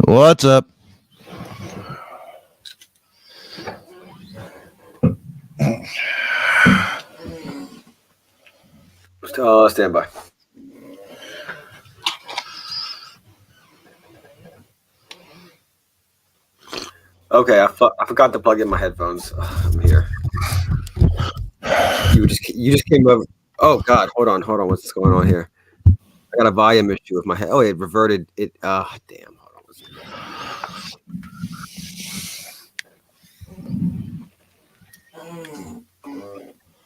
What's up? Stand by. Okay, I forgot to plug in my headphones. I'm here. You just came over. Oh God, hold on. What's going on here? I got a volume issue with my head. Oh, it reverted. It. Damn. Hold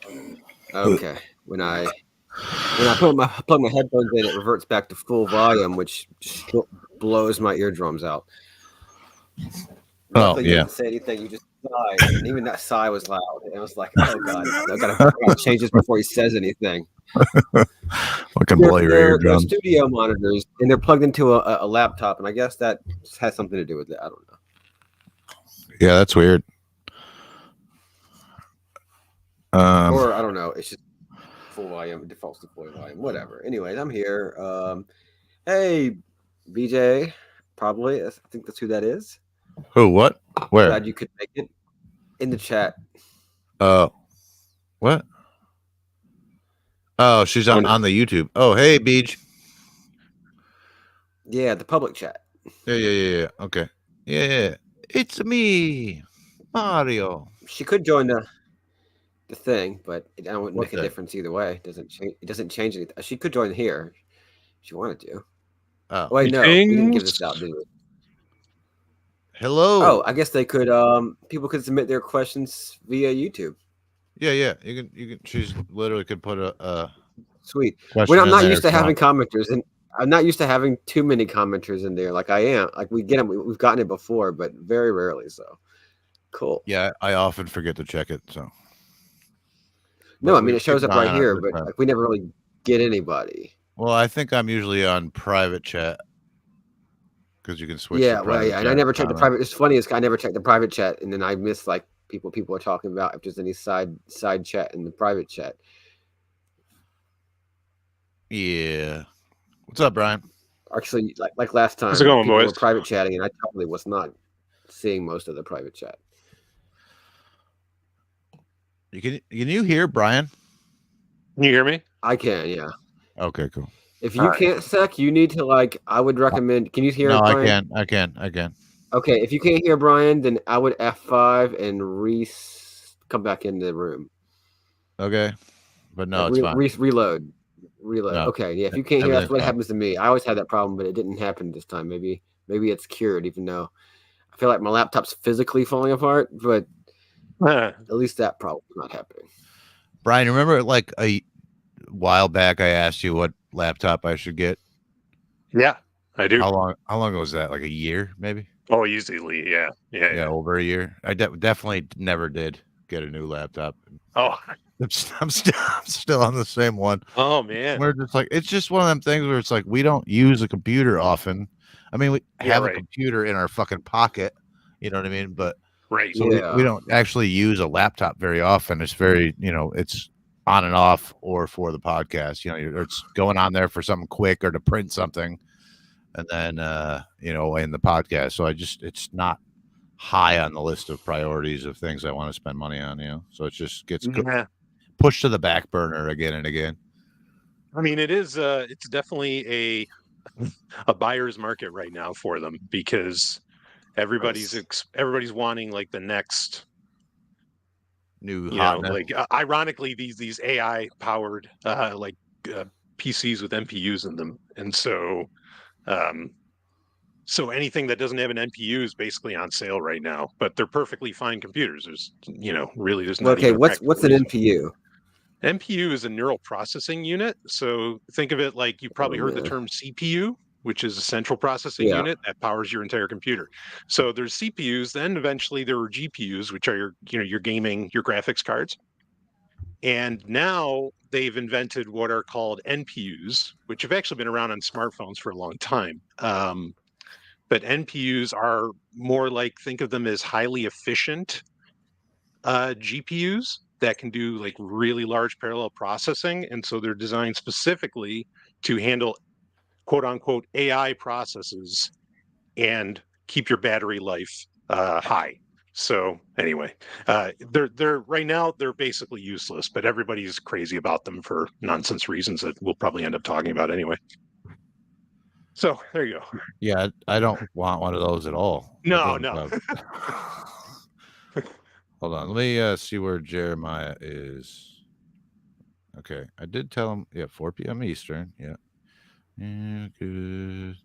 on. Okay. When I plug my headphones in, it reverts back to full volume, which just blows my eardrums out. Luckily, you didn't say anything. You just sighed, and even that sigh was loud. And I was like, "Oh God, I gotta change this before he says anything." What can blow your eardrums? They're studio monitors, and they're plugged into a laptop, and I guess that has something to do with it. I don't know. Yeah, that's weird. Or I don't know. It's just full volume. It defaults to full volume. Whatever. Anyways, I'm here. Hey, BJ. Probably. I think that's who that is. Who? What? Where? Glad you could make it. In the chat. What? Oh, she's on the YouTube. Oh, hey, Beach. Yeah, the public chat. Yeah. Okay. Yeah. It's me, Mario. She could join the thing, but it wouldn't make a difference either way. It doesn't change anything. She could join here if she wanted to. Oh, wait, no, we didn't give this out, did we? Hello. Oh, I guess they could. People could submit their questions via YouTube. Yeah. You can. She's literally could put a sweet. When I'm not used to having commenters, and I'm not used to having too many commenters in there. Like I am. Like we get them. We've gotten it before, but very rarely. So cool. Yeah, I often forget to check it. So. No, I mean it shows up right here, but like, we never really get anybody. Well, I think I'm usually on private chat because you can switch. Yeah, and I never check the private. It's funny, I never check the private chat, and then I miss like people are talking about if there's any side chat in the private chat. Yeah. What's up, Brian? Actually, like last time, how's it going, people boys? were private chatting, and I totally was not seeing most of the private chat. Can you hear Brian? Can you hear me? I can, yeah. Okay, cool. If you can't, Sec, you need to I would recommend. Can you hear? No, Brian? I can. Okay, if you can't hear Brian, then I would F5 and come back into the room. Okay, but no, it's fine. Reload. No. Okay, yeah. If you can't hear, that's what happens to me. I always had that problem, but it didn't happen this time. Maybe it's cured, even though I feel like my laptop's physically falling apart, but at least that problem's not happening. Brian, remember like a while back I asked you what laptop I should get? Yeah, I do. How long ago was that? Like a year, maybe? Oh, easily, yeah. Over a year. I definitely never did get a new laptop. Oh, I'm still on the same one. Oh man, we're just like, it's just one of them things where it's like we don't use a computer often. I mean, we have a computer in our fucking pocket, you know what I mean? But right, so we don't actually use a laptop very often. It's very, it's on and off, or for the podcast, it's going on there for something quick or to print something, and then in the podcast. So it's not high on the list of priorities of things I want to spend money on, so it just gets pushed to the back burner again and again. I mean, it's definitely a buyer's market right now for them, because everybody's wanting like the next new ironically these AI powered PCs with NPUs in them, and so anything that doesn't have an NPU is basically on sale right now, but they're perfectly fine computers. There's not. Okay, what's an NPU? NPU is a neural processing unit. So think of it like you've probably heard the term CPU, which is a central processing unit that powers your entire computer. So there's CPUs, then eventually there were GPUs, which are your gaming, your graphics cards. And now they've invented what are called NPUs, which have actually been around on smartphones for a long time. But NPUs are more like, think of them as highly efficient GPUs that can do like really large parallel processing. And so they're designed specifically to handle quote unquote AI processes and keep your battery life high. So anyway, they're right now they're basically useless, but everybody's crazy about them for nonsense reasons that we'll probably end up talking about anyway. So there you go. Yeah, I don't want one of those at all. No. Hold on, let me see where Jeremiah is. Okay, I did tell him. Yeah, 4 p.m. Eastern. Yeah. Good.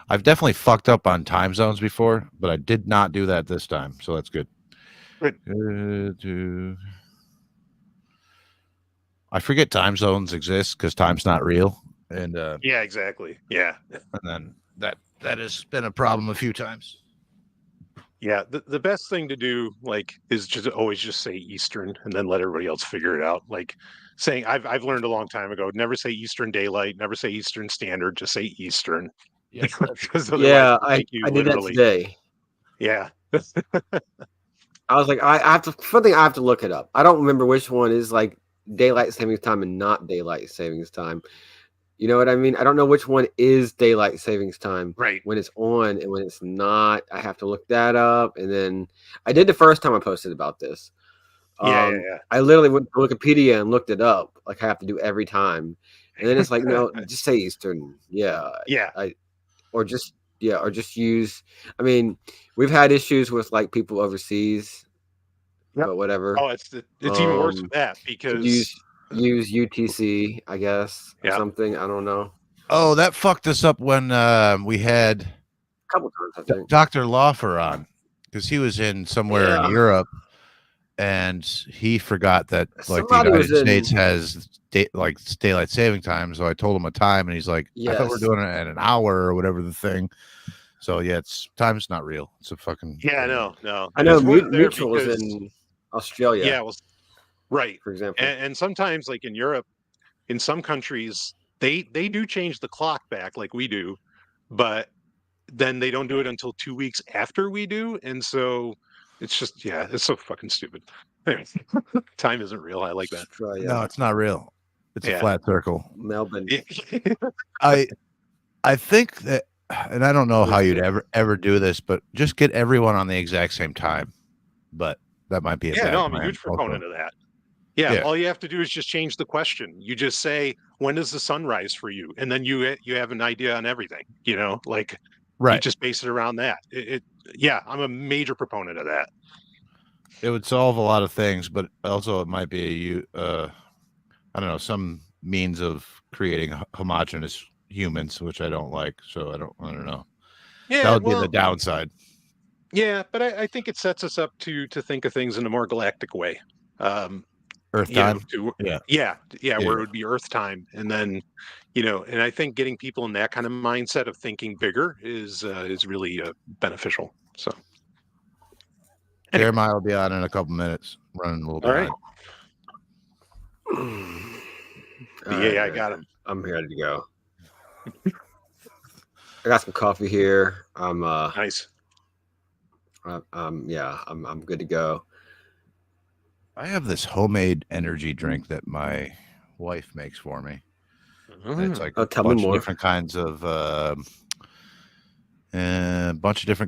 I've definitely fucked up on time zones before, but I did not do that this time, so that's good. Good. I forget time zones exist because time's not real, and yeah, exactly. Yeah, and then that has been a problem a few times. Yeah, the best thing to do is just always just say Eastern and then let everybody else figure it out. Like saying I've learned a long time ago, never say Eastern Daylight, never say Eastern Standard, just say Eastern. Yeah, yeah, I did that today. Yeah. I was like, I have to. Something I have to look it up. I don't remember which one is like daylight savings time and not daylight savings time. You know what I mean? I don't know which one is daylight savings time when it's on and when it's not. I have to look that up. And then I did the first time I posted about this. Yeah. I literally went to Wikipedia and looked it up, like I have to do every time. And then it's like, no, just say Eastern. Yeah. Or just use. I mean, we've had issues with like people overseas, but whatever. Oh, it's even worse than that because use UTC, I guess, or something. I don't know. Oh, that fucked us up when we had a couple times, I think. Dr. Laufer on because he was in somewhere in Europe, and he forgot that like the United States has daylight saving time. So I told him a time, and he's like, "I thought we were doing it at an hour or whatever the thing." So yeah, time's not real. It's a fucking no. I know Mutual is in Australia. Yeah, well, right. For example, and sometimes like in Europe, in some countries, they do change the clock back like we do, but then they don't do it until 2 weeks after we do, and so it's just it's so fucking stupid. Time isn't real. I like that. Australia. No, it's not real. It's a flat circle. Melbourne. I think that, and I don't know how you'd ever do this, but just get everyone on the exact same time. But that might be I'm a huge proponent of that. Yeah, all you have to do is just change the question. You just say, when does the sun rise for you? And then you have an idea on everything, you just base it around that. I'm a major proponent of that. It would solve a lot of things, but also it might be I don't know, some means of creating homogenous humans, which I don't like. So I don't know. Yeah, that would be the downside. Yeah, but I think it sets us up to think of things in a more galactic way. Earth time. Where it would be Earth time, and then, and I think getting people in that kind of mindset of thinking bigger is really beneficial. So, Jeremiah will be on in a couple minutes, running a little behind. All right. I got him. I'm ready to go. I got some coffee here. I'm nice. I'm good to go. I have this homemade energy drink that my wife makes for me. It's like a bunch of different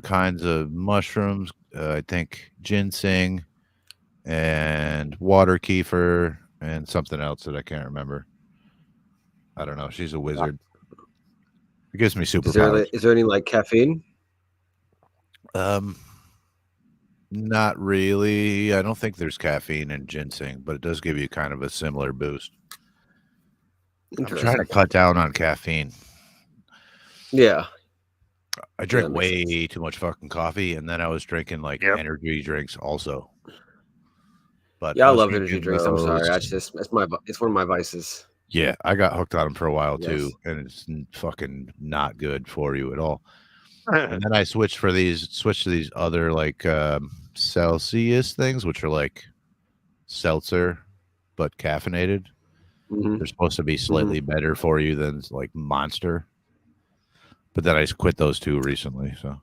kinds of mushrooms. I think ginseng and water kefir and something else that I can't remember. I don't know. She's a wizard. It gives me superpowers. Is there any like caffeine? Not really. I don't think there's caffeine in ginseng, but it does give you kind of a similar boost. I'm trying to cut down on caffeine. Yeah. I drink way too much fucking coffee, and then I was drinking like energy drinks also. But I love energy drinks. I'm sorry. It's one of my vices. Yeah, I got hooked on them for a while too, and it's fucking not good for you at all. And then I switched to these other like Celsius things, which are like seltzer but caffeinated. Mm-hmm. They're supposed to be slightly better for you than like Monster. But then I quit those two recently. So,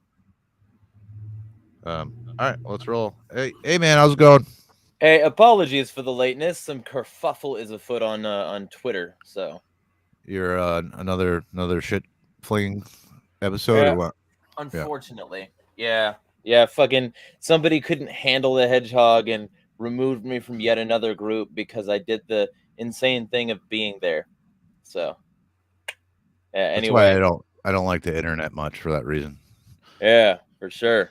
all right, let's roll. Hey, man, how's it going? Hey, apologies for the lateness. Some kerfuffle is afoot on Twitter. So, you're another shit fling episode or what? Unfortunately. Yeah. Fucking somebody couldn't handle the hedgehog and removed me from yet another group because I did the insane thing of being there. So, yeah. That's Anyway, why I don't like the internet much for that reason. Yeah, for sure.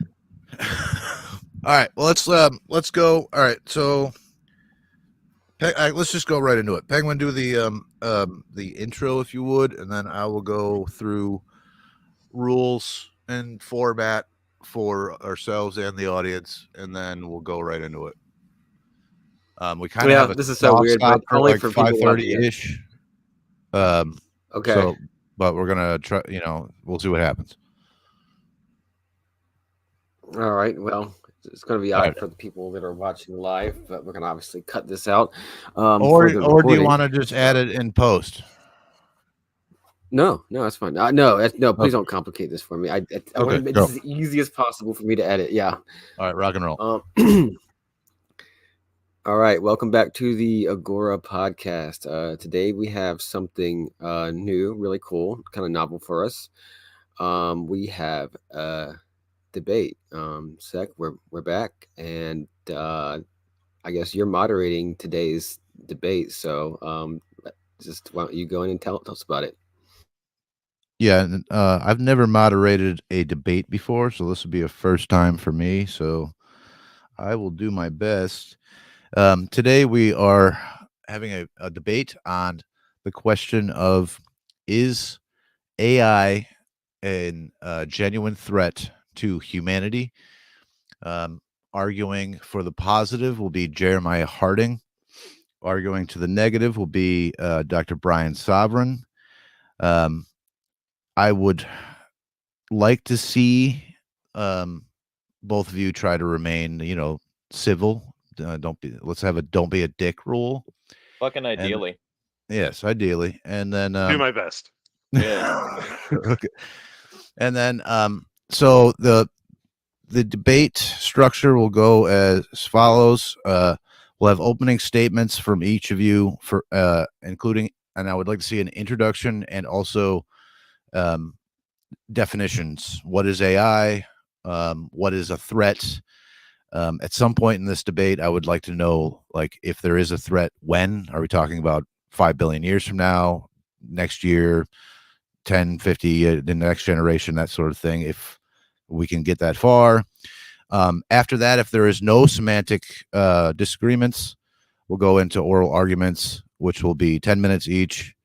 All right. Well, let's go. All right. So, let's just go right into it. Penguin, do the intro if you would, and then I will go through rules and format for ourselves and the audience, and then we'll go right into it. We kind of have this is so weird, but for only like for people 5:30 ish. Okay. So, but we're gonna try. We'll see what happens. All right. Well, it's going to be odd for the people that are watching live, but we're going to obviously cut this out. Or do you want to just add it in post? No, that's fine. No, please don't complicate this for me. I want to make this as easy as possible for me to edit. Yeah. All right, rock and roll. All right, welcome back to the Agora podcast. Today we have something new, really cool, kind of novel for us. We have debate. Sec, we're back, and I guess you're moderating today's debate. So just why don't you go in and tell us about it? Yeah, I've never moderated a debate before, so this will be a first time for me. So I will do my best. Today we are having a debate on the question of, is AI a genuine threat to humanity? Arguing for the positive will be Jeremiah Harding. Arguing to the negative will be Dr. Brian Sovereign. I would like to see both of you try to remain, civil. Don't be a dick rule. Fucking ideally. Yes, ideally. And then do my best. Yeah. Okay. And then so the debate structure will go as follows. We'll have opening statements from each of you for including, and I would like to see an introduction and also definitions. What is AI? What is a threat? At some point in this debate, I would like to know, like, if there is a threat, when are we talking about? 5 billion years from now, next year, 10, 50, the next generation, that sort of thing, if we can get that far. After that, if there is no semantic disagreements, we'll go into oral arguments, which will be 10 minutes each.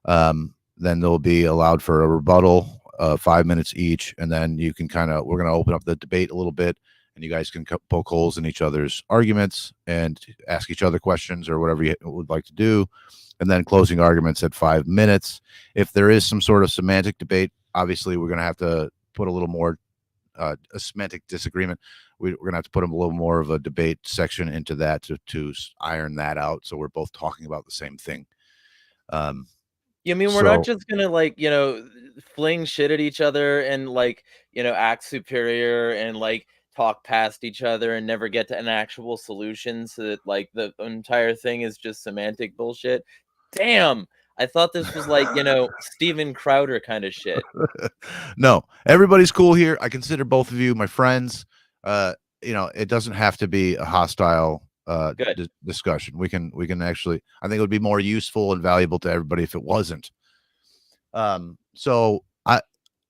Then they'll be allowed for a rebuttal, 5 minutes each, and then you can we're going to open up the debate a little bit, and you guys can poke holes in each other's arguments and ask each other questions or whatever you would like to do. And then closing arguments at 5 minutes. If there is some sort of semantic debate, obviously we're going to have to put a little more a semantic disagreement. We're going to have to put a little more of a debate section into that to iron that out, so we're both talking about the same thing. Yeah, I mean, we're not just gonna fling shit at each other and act superior and talk past each other and never get to an actual solution, so that the entire thing is just semantic bullshit. Damn, I thought this was Steven Crowder kind of shit. No, everybody's cool here. I consider both of you my friends. It doesn't have to be a hostile discussion. We can actually, I think it would be more useful and valuable to everybody if it wasn't. So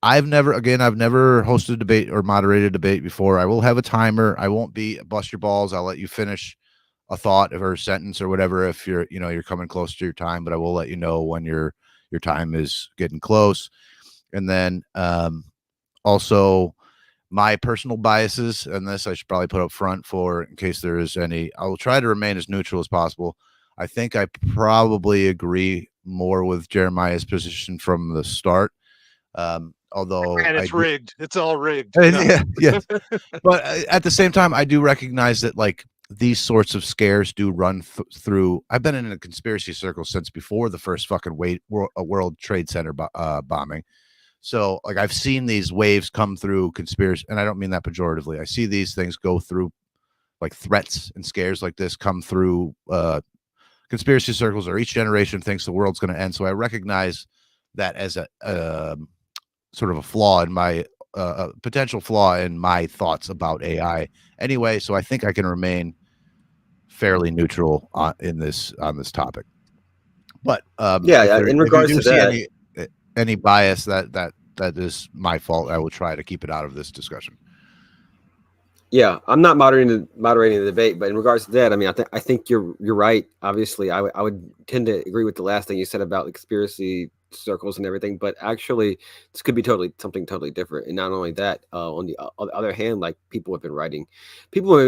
I've never hosted a debate or moderated a debate before. I will have a timer. I won't be bust your balls. I'll let you finish a thought or a sentence or whatever if you're coming close to your time, but I will let you know when your time is getting close. And then also my personal biases, and this I should probably put up front for in case there is any. I will try to remain as neutral as possible. I think I probably agree more with Jeremiah's position from the start. Although it's rigged. It's all rigged. Yeah. But at the same time, I do recognize that these sorts of scares do run through. I've been in a conspiracy circle since before the first fucking World Trade Center bombing. So I've seen these waves come through conspiracy, and I don't mean that pejoratively. I see these things go through, threats and scares like this come through conspiracy circles, or each generation thinks the world's going to end. So I recognize that as a sort of a flaw in my potential flaw in my thoughts about AI anyway. So I think I can remain fairly neutral on this topic. But in regards to that, any bias, that is my fault. I will try to keep it out of this discussion. Yeah, I'm not moderating the debate, but in regards to that, I mean, I think you're right. Obviously, I would tend to agree with the last thing you said about the conspiracy circles and everything, but actually, this could be something totally different. And not only that, on the other hand, like people have been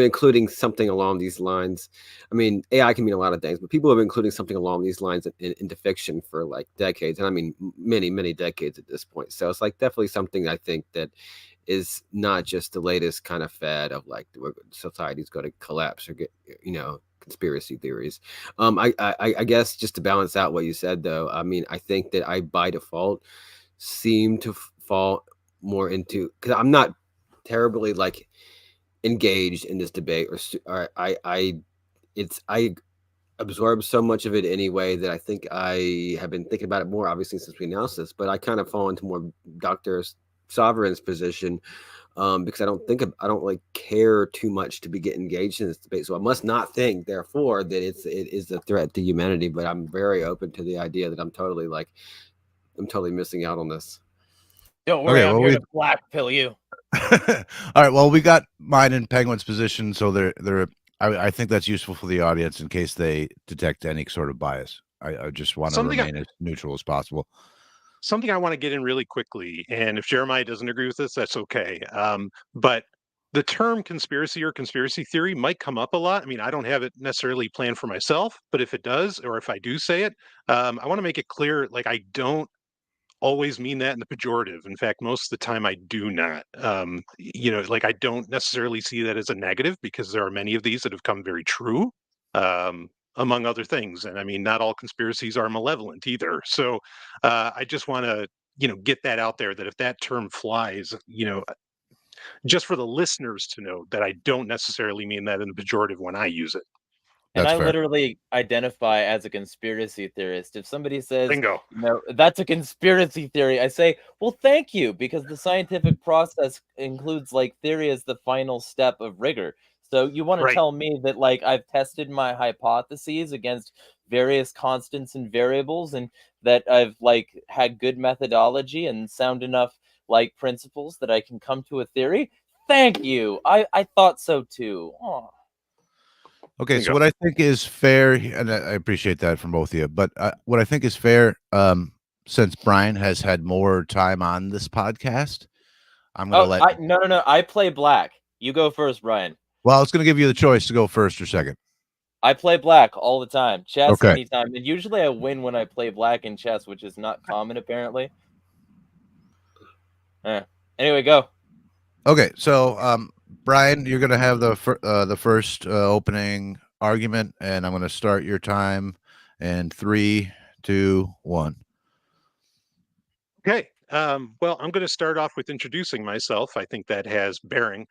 including something along these lines. I mean, AI can mean a lot of things, but people have been including something along these lines into fiction for like decades, and I mean, many decades at this point. So it's like definitely something I think that is not just the latest kind of fad of like society's going to collapse or get, conspiracy theories. I guess just to balance out what you said, though, I mean, I think that I by default seem to fall more into, because I'm not terribly like engaged in this debate, or I absorb so much of it anyway that I think I have been thinking about it more, obviously, since we announced this, but I kind of fall into more Dr. Sovereign's position, because I don't really care too much to be getting engaged in this debate. So I must not think, therefore, that it is a threat to humanity. But I'm very open to the idea that I'm totally missing out on this. Don't worry, I'm here to black pill you. All right. Well, we got mine and Penguin's position, so I think that's useful for the audience in case they detect any sort of bias. I just want to remain as neutral as possible. Something I want to get in really quickly, and if Jeremiah doesn't agree with this, that's okay. But the term conspiracy or conspiracy theory might come up a lot. I mean, I don't have it necessarily planned for myself, but if it does, or if I do say it, I want to make it clear, like, I don't always mean that in the pejorative. In fact, most of the time I do not. Like, I don't necessarily see that as a negative, because there are many of these that have come very true. Among other things. And I mean, not all conspiracies are malevolent either. So I just want to, get that out there, that if that term flies, just for the listeners to know that I don't necessarily mean that in the pejorative when I use it. And I literally identify as a conspiracy theorist. If somebody says, bingo, that's a conspiracy theory, I say, well, thank you, because the scientific process includes like theory as the final step of rigor. So you want to tell me that like I've tested my hypotheses against various constants and variables, and that I've like had good methodology and sound enough like principles that I can come to a theory? Thank you. I thought so too. Aww. Okay, so what I think is fair, and I appreciate that from both of you, but what I think is fair, since Brian has had more time on this podcast, I'm going to No. I play black. You go first, Brian. Well, I was going to give you the choice to go first or second. I play black all the time. Chess anytime. And usually I win when I play black in chess, which is not common, apparently. Anyway, go. Okay, so Brian, you're going to have the first opening argument, and I'm going to start your time in 3, 2, 1. Okay. Well, I'm going to start off with introducing myself. I think that has bearing.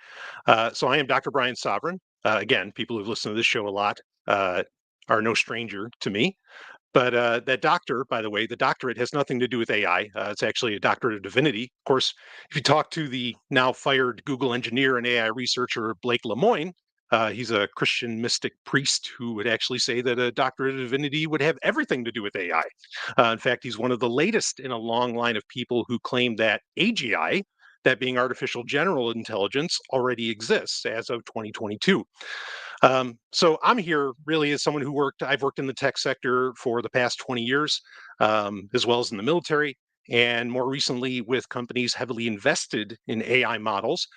So I am Dr. Brian Sovereign. Again, people who've listened to this show a lot are no stranger to me. But that doctor, by the way, the doctorate has nothing to do with AI. It's actually a doctorate of divinity. Of course, if you talk to the now fired Google engineer and AI researcher Blake Lemoine, he's a Christian mystic priest who would actually say that a doctorate of divinity would have everything to do with AI. In fact, he's one of the latest in a long line of people who claim that AGI, that being artificial general intelligence, already exists as of 2022. So I'm here really as someone I've worked in the tech sector for the past 20 years, as well as in the military, and more recently with companies heavily invested in AI models.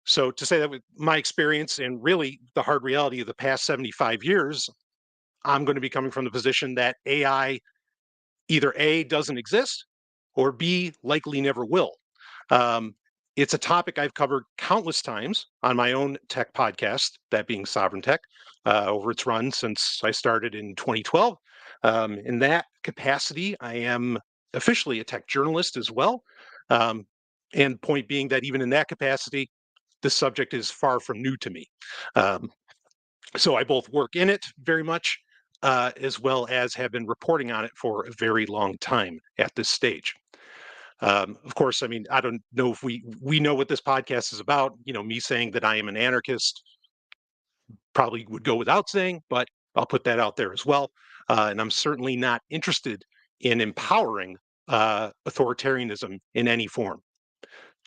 So to say that with my experience and really the hard reality of the past 75 years, I'm going to be coming from the position that AI either A, doesn't exist, or B, likely never will. It's a topic I've covered countless times on my own tech podcast, that being Sovereign Tech, over its run since I started in 2012. In that capacity, I am officially a tech journalist as well. And point being that even in that capacity, the subject is far from new to me. So I both work in it very much, as well as have been reporting on it for a very long time at this stage. Of course, I mean, I don't know if we know what this podcast is about. Me saying that I am an anarchist probably would go without saying, but I'll put that out there as well. And I'm certainly not interested in empowering authoritarianism in any form,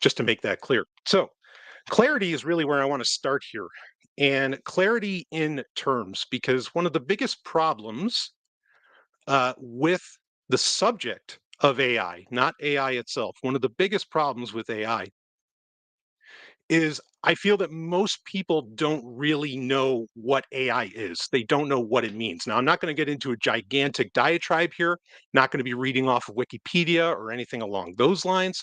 just to make that clear. So clarity is really where I want to start here. And clarity in terms, because one of the biggest problems with the subject of AI, not AI itself, one of the biggest problems with AI is I feel that most people don't really know what AI is. They don't know what it means. Now, I'm not going to get into a gigantic diatribe here, not going to be reading off of Wikipedia or anything along those lines.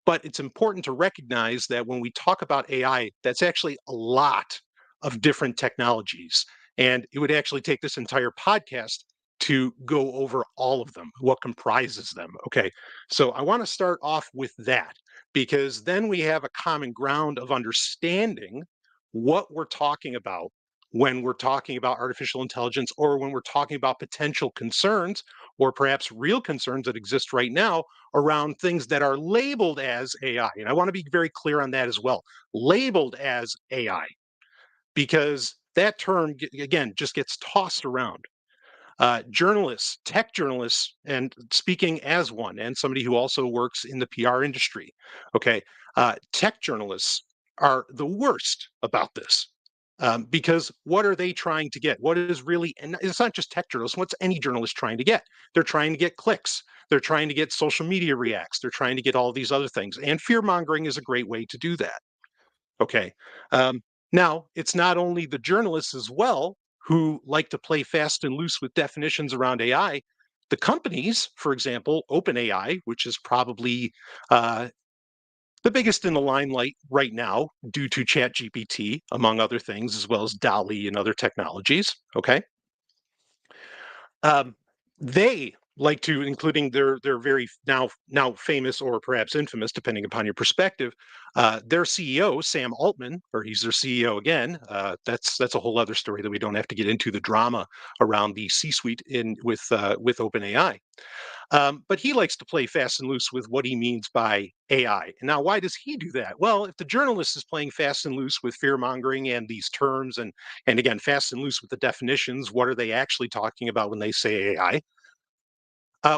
But it's important to recognize that when we talk about AI, that's actually a lot of different technologies. And it would actually take this entire podcast to go over all of them, what comprises them. Okay. So I want to start off with that because then we have a common ground of understanding what we're talking about when we're talking about artificial intelligence or when we're talking about potential concerns or perhaps real concerns that exist right now around things that are labeled as AI. And I want to be very clear on that as well. Labeled as AI, because that term, again, just gets tossed around. Journalists, tech journalists, and speaking as one, and somebody who also works in the PR industry, okay, tech journalists are the worst about this. Because what are they trying to get? What is really, and it's not just tech journalists, what's any journalist trying to get? They're trying to get clicks. They're trying to get social media reacts. They're trying to get all these other things. And fear mongering is a great way to do that. Okay. Now, it's not only the journalists as well who like to play fast and loose with definitions around AI. The companies, for example, OpenAI, which is probably the biggest in the limelight right now due to ChatGPT, among other things, as well as DALL-E and other technologies. Okay. They like to, including their very now famous or perhaps infamous, depending upon your perspective, their CEO Sam Altman, or he's their CEO again. That's a whole other story that we don't have to get into, the drama around the C-suite in with OpenAI. But he likes to play fast and loose with what he means by AI. And now, why does he do that? Well, if the journalist is playing fast and loose with fear mongering and these terms, and again, fast and loose with the definitions, what are they actually talking about when they say AI?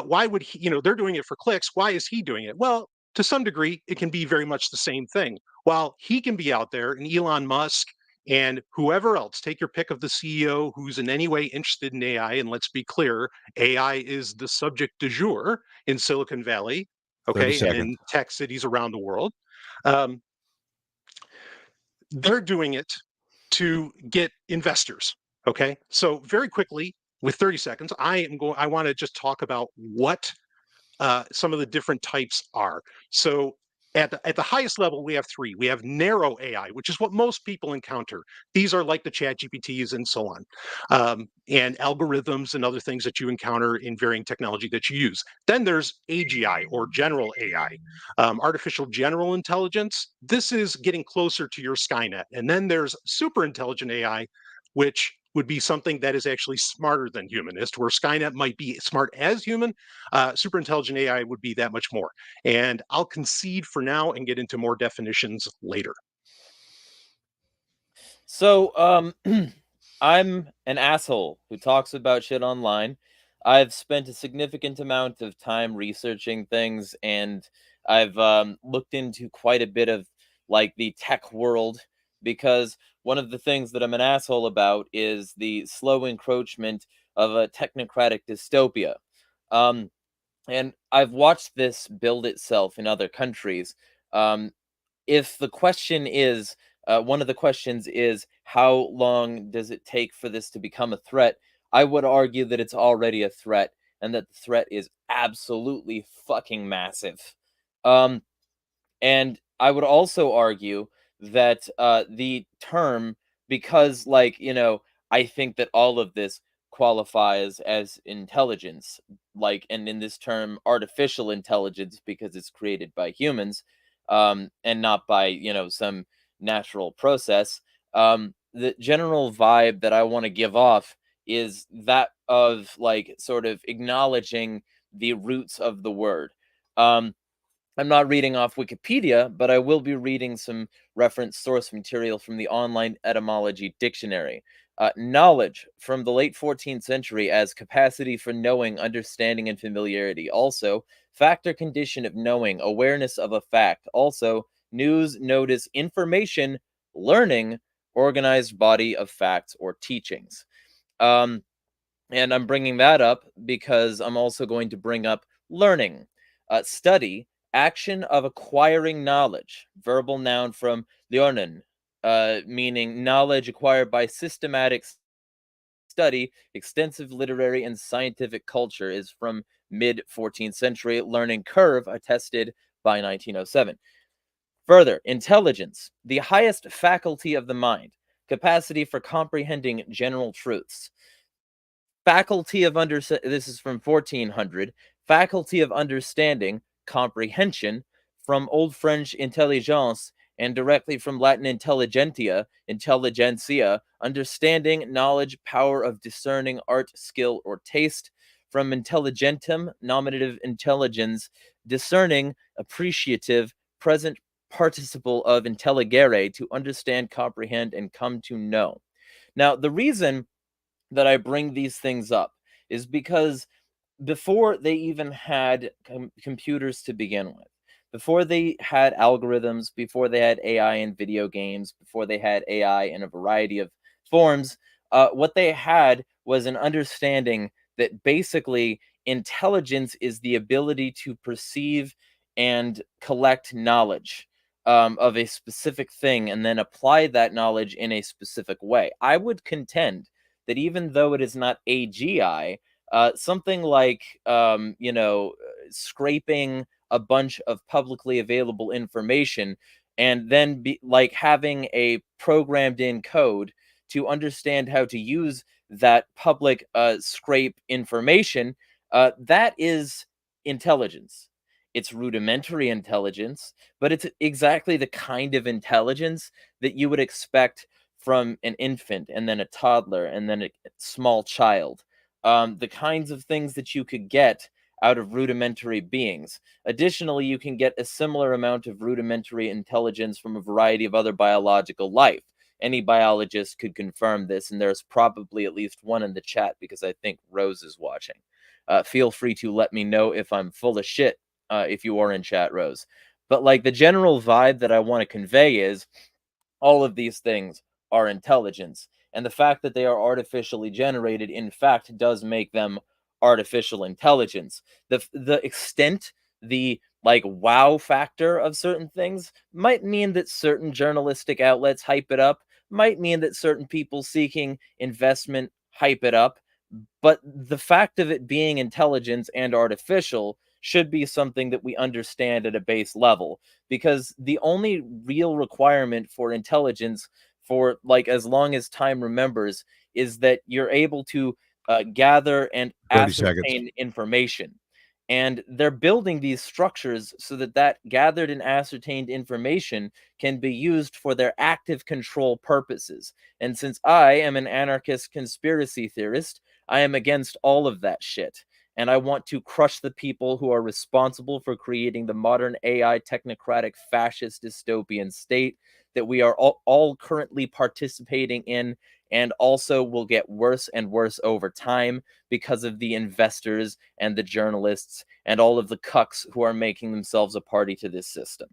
Why would he? They're doing it for clicks. Why is he doing it? Well, to some degree, it can be very much the same thing. While he can be out there, and Elon Musk and whoever else, take your pick of the CEO who's in any way interested in AI. And let's be clear, AI is the subject du jour in Silicon Valley, okay, and in tech cities around the world. They're doing it to get investors. Okay, so very quickly, with 30 seconds, I want to just talk about what some of the different types are. So at the highest level, we have three. We have narrow AI, which is what most people encounter. These are like the chat GPTs and so on, and algorithms and other things that you encounter in varying technology that you use. Then there's AGI, or general AI, artificial general intelligence. This is getting closer to your Skynet. And then there's super intelligent AI, which would be something that is actually smarter than humanist, where Skynet might be smart as human. Super intelligent AI would be that much more. And I'll concede for now and get into more definitions later. So, I'm an asshole who talks about shit online. I've spent a significant amount of time researching things, and I've looked into quite a bit of like the tech world, because one of the things that I'm an asshole about is the slow encroachment of a technocratic dystopia. Um, and I've watched this build itself in other countries. If the question is, one of the questions is, how long does it take for this to become a threat? I would argue that it's already a threat, and that the threat is absolutely fucking massive. Um, and I would also argue that the term, because, like, I think that all of this qualifies as intelligence, like, and in this term, artificial intelligence, because it's created by humans, and not by, some natural process. The general vibe that I want to give off is that of, like, sort of acknowledging the roots of the word. Um, I'm not reading off Wikipedia, but I will be reading some reference source material from the Online Etymology Dictionary. Knowledge from the late 14th century as capacity for knowing, understanding, and familiarity. Also, fact or condition of knowing, awareness of a fact. Also, news, notice, information, learning, organized body of facts or teachings. And I'm bringing that up because I'm also going to bring up learning. Study, action of acquiring knowledge. Verbal noun from lernen, meaning knowledge acquired by systematic study. Extensive literary and scientific culture is from mid 14th century. Learning curve, attested by 1907. Further, intelligence, the highest faculty of the mind, capacity for comprehending general truths. Faculty of this is from 1400. Faculty of understanding, comprehension, from Old French intelligence, and directly from Latin intelligentsia, understanding, knowledge, power of discerning, art, skill, or taste. From intelligentum, nominative intelligence, discerning, appreciative, present participle of intelligere, to understand, comprehend, and come to know. Now, the reason that I bring these things up is because before they even had computers to begin with, before they had algorithms, before they had AI in video games, before they had AI in a variety of forms, what they had was an understanding that basically intelligence is the ability to perceive and collect knowledge of a specific thing and then apply that knowledge in a specific way. I would contend that even though it is not AGI, something like scraping a bunch of publicly available information and then like having a programmed in code to understand how to use that public scrape information, that is intelligence. It's rudimentary intelligence, but it's exactly the kind of intelligence that you would expect from an infant and then a toddler and then a small child. The kinds of things that you could get out of rudimentary beings. Additionally, you can get a similar amount of rudimentary intelligence from a variety of other biological life. Any biologist could confirm this, and there's probably at least one in the chat because I think Rose is watching. Feel free to let me know if I'm full of shit if you are in chat, Rose. But like the general vibe that I want to convey is all of these things are intelligence. And the fact that they are artificially generated, in fact, does make them artificial intelligence. The extent, the like wow factor of certain things might mean that certain journalistic outlets hype it up, might mean that certain people seeking investment hype it up. But the fact of it being intelligence and artificial should be something that we understand at a base level, because the only real requirement for intelligence, for like as long as time remembers, is that you're able to gather and 30 seconds. ascertain information. And they're building these structures so that that gathered and ascertained information can be used for their active control purposes. And since I am an anarchist conspiracy theorist, I am against all of that shit. And I want to crush the people who are responsible for creating the modern AI technocratic fascist dystopian state that we are all currently participating in, and also will get worse and worse over time because of the investors and the journalists and all of the cucks who are making themselves a party to this system.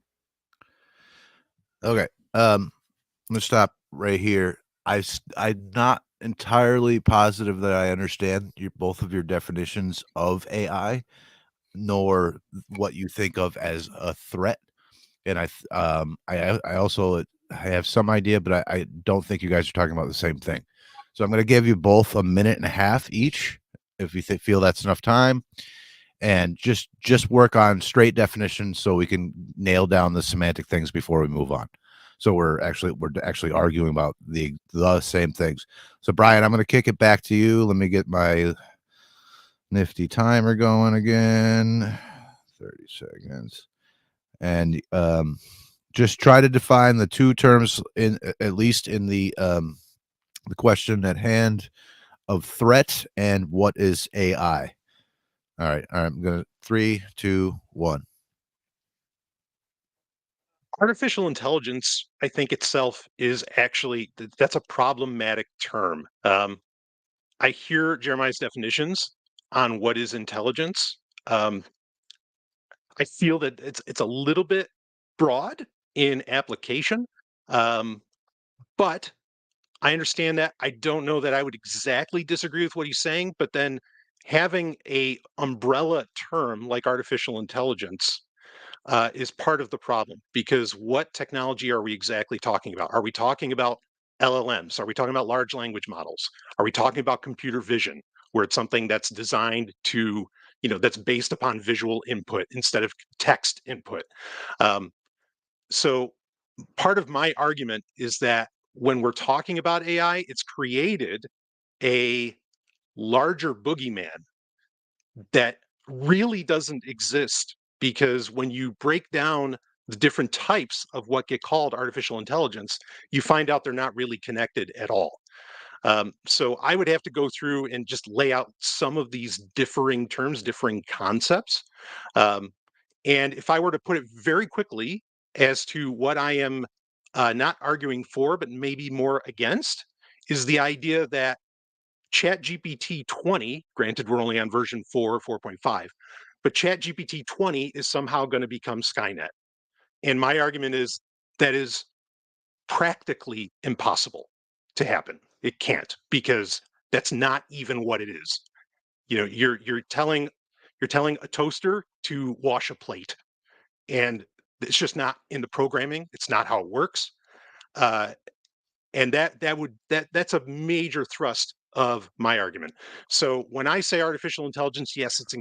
Okay. Let's stop right here. I'm not entirely positive that I understand both of your definitions of AI, nor what you think of as a threat. And I also have some idea, but I don't think you guys are talking about the same thing. So I'm going to give you both a minute and a half each, if you feel that's enough time, and just work on straight definitions so we can nail down the semantic things before we move on. So we're actually arguing about the same things. So Brian, I'm going to kick it back to you. Let me get my nifty timer going again. 30 seconds. And just try to define the two terms at least in the question at hand of threat and what is AI. All right. I'm going to 3, 2, 1. Artificial intelligence, I think itself is actually, that's a problematic term. I hear Jeremiah's definitions on what is intelligence. I feel that it's a little bit broad in application, but I understand that. I don't know that I would exactly disagree with what he's saying, but then having a umbrella term like artificial intelligence is part of the problem, because what technology are we exactly talking about? Are we talking about LLMs? Are we talking about large language models? Are we talking about computer vision, where it's something that's designed to, that's based upon visual input instead of text input? So part of my argument is that when we're talking about AI, it's created a larger boogeyman that really doesn't exist, because when you break down the different types of what get called artificial intelligence, you find out they're not really connected at all. So I would have to go through and just lay out some of these differing terms, differing concepts. Um, and if I were to put it very quickly as to what I am not arguing for, but maybe more against, is the idea that ChatGPT 20, granted we're only on version 4, 4.5, but ChatGPT 20 is somehow going to become Skynet. And my argument is that is practically impossible to happen. It can't, because that's not even what it is. You're telling a toaster to wash a plate, and it's just not in the programming. It's not how it works. And that's a major thrust of my argument. So when I say artificial intelligence, yes, it's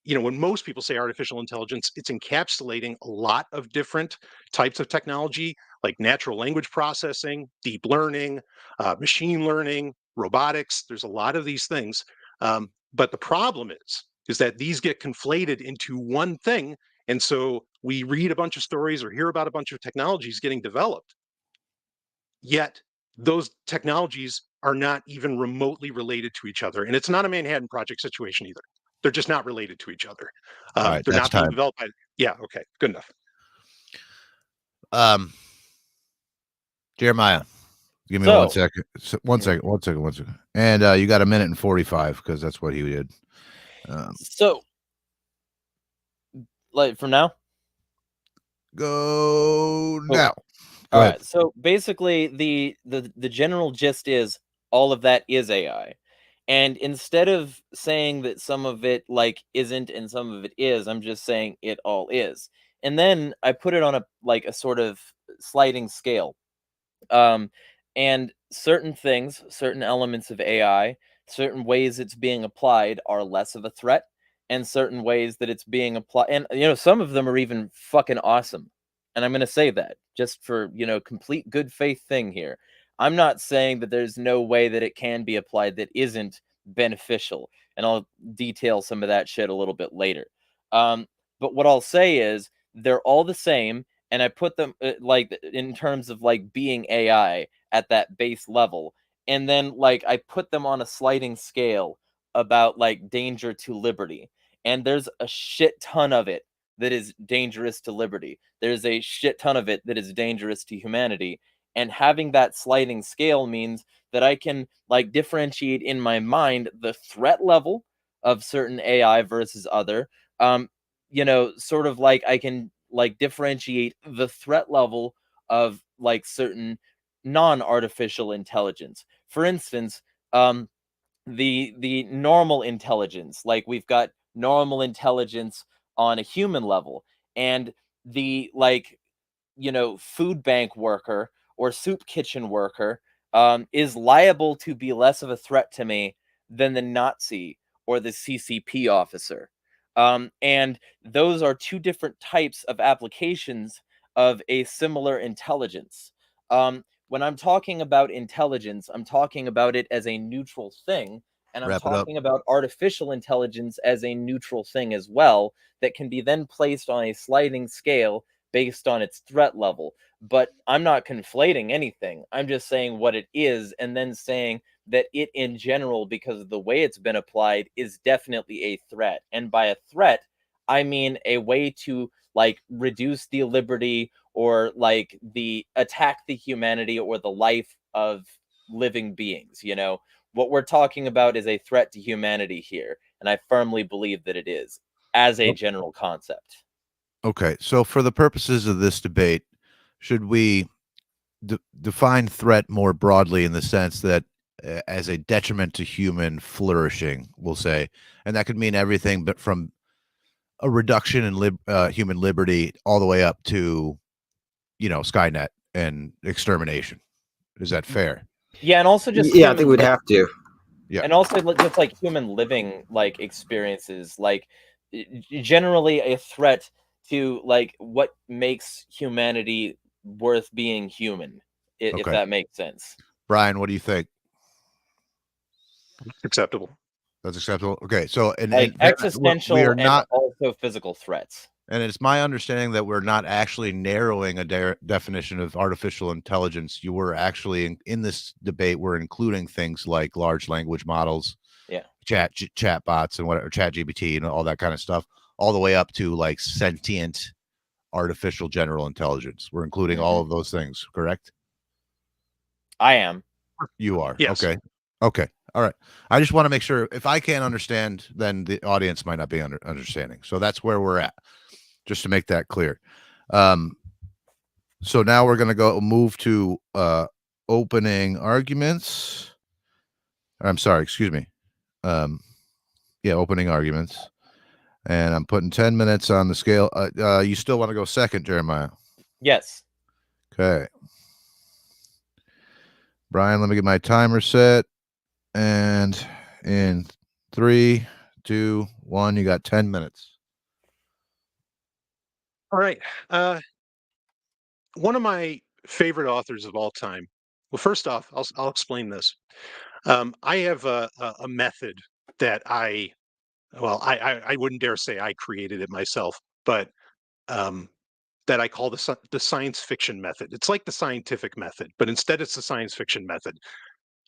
when most people say artificial intelligence, it's encapsulating a lot of different types of technology, like natural language processing, deep learning, machine learning, robotics. There's a lot of these things. But the problem is that these get conflated into one thing. And so we read a bunch of stories or hear about a bunch of technologies getting developed, yet those technologies are not even remotely related to each other. And it's not a Manhattan Project situation either. They're just not related to each other. All right, they're not being developed by. Yeah. Okay. Good enough. Jeremiah, give me 1 second. 1 second. 1 second. 1 second. And you got 1 minute and 45, because that's what he did. So, like, from now? Go now. All right. So basically, the general gist is all of that is AI. And instead of saying that some of it like isn't and some of it is, I'm just saying it all is. And then I put it on a sort of sliding scale. And certain things, certain elements of AI, certain ways it's being applied are less of a threat, and certain ways that it's being applied, and some of them are even fucking awesome. And I'm going to say that just for, complete good faith thing here. I'm not saying that there's no way that it can be applied that isn't beneficial. And I'll detail some of that shit a little bit later. But what I'll say is they're all the same. And I put them in terms of like being AI at that base level. And then like I put them on a sliding scale about like danger to liberty. And there's a shit ton of it that is dangerous to liberty. There's a shit ton of it that is dangerous to humanity. And having that sliding scale means that I can like differentiate in my mind the threat level of certain AI versus other. Sort of like I can like differentiate the threat level of like certain non-artificial intelligence. For instance, the normal intelligence, like we've got normal intelligence on a human level, and the food bank worker or soup kitchen worker is liable to be less of a threat to me than the Nazi or the CCP officer. And those are two different types of applications of a similar intelligence. When I'm talking about intelligence, I'm talking about it as a neutral thing. And I'm talking about artificial intelligence as a neutral thing as well, that can be then placed on a sliding scale based on its threat level. But I'm not conflating anything. I'm just saying what it is, and then saying that it in general, because of the way it's been applied, is definitely a threat. And by a threat, I mean a way to like reduce the liberty or like the attack the humanity or the life of living beings. You know, what we're talking about is a threat to humanity here, and I firmly believe that it is, as a general concept. Okay, so for the purposes of this debate, should we define threat more broadly in the sense that as a detriment to human flourishing, we'll say, and that could mean everything but from a reduction in human liberty all the way up to, you know, Skynet and extermination. Is that fair? Yeah, and also just I think we'd have to. Yeah, and also just like human living like experiences, like generally a threat to like what makes humanity worth being human, if that makes sense. Brian, what do you think? Acceptable. That's acceptable. Okay, so like existential we are and not, also physical threats. and it's my understanding that we're not actually narrowing a definition of artificial intelligence. You were actually in this debate, we're including things like large language models, yeah, chat bots and whatever, chat GPT and all that kind of stuff, all the way up to like sentient artificial general intelligence. We're including all of those things, correct? I am. You are. Yes. Okay. All right. I just want to make sure if I can't understand, then the audience might not be understanding. So that's where we're at, just to make that clear. So now we're going to move to opening arguments. I'm sorry, excuse me. Yeah, opening arguments. And I'm putting 10 minutes on the scale. You still want to go second, Jeremiah? Yes. Okay. Brian, let me get my timer set. And in 3, 2, 1, you got 10 minutes. All right. One of my favorite authors of all time. Well, first off, I'll explain this. I have a method that I wouldn't dare say I created it myself, but that I call the science fiction method. It's like the scientific method, but instead it's the science fiction method.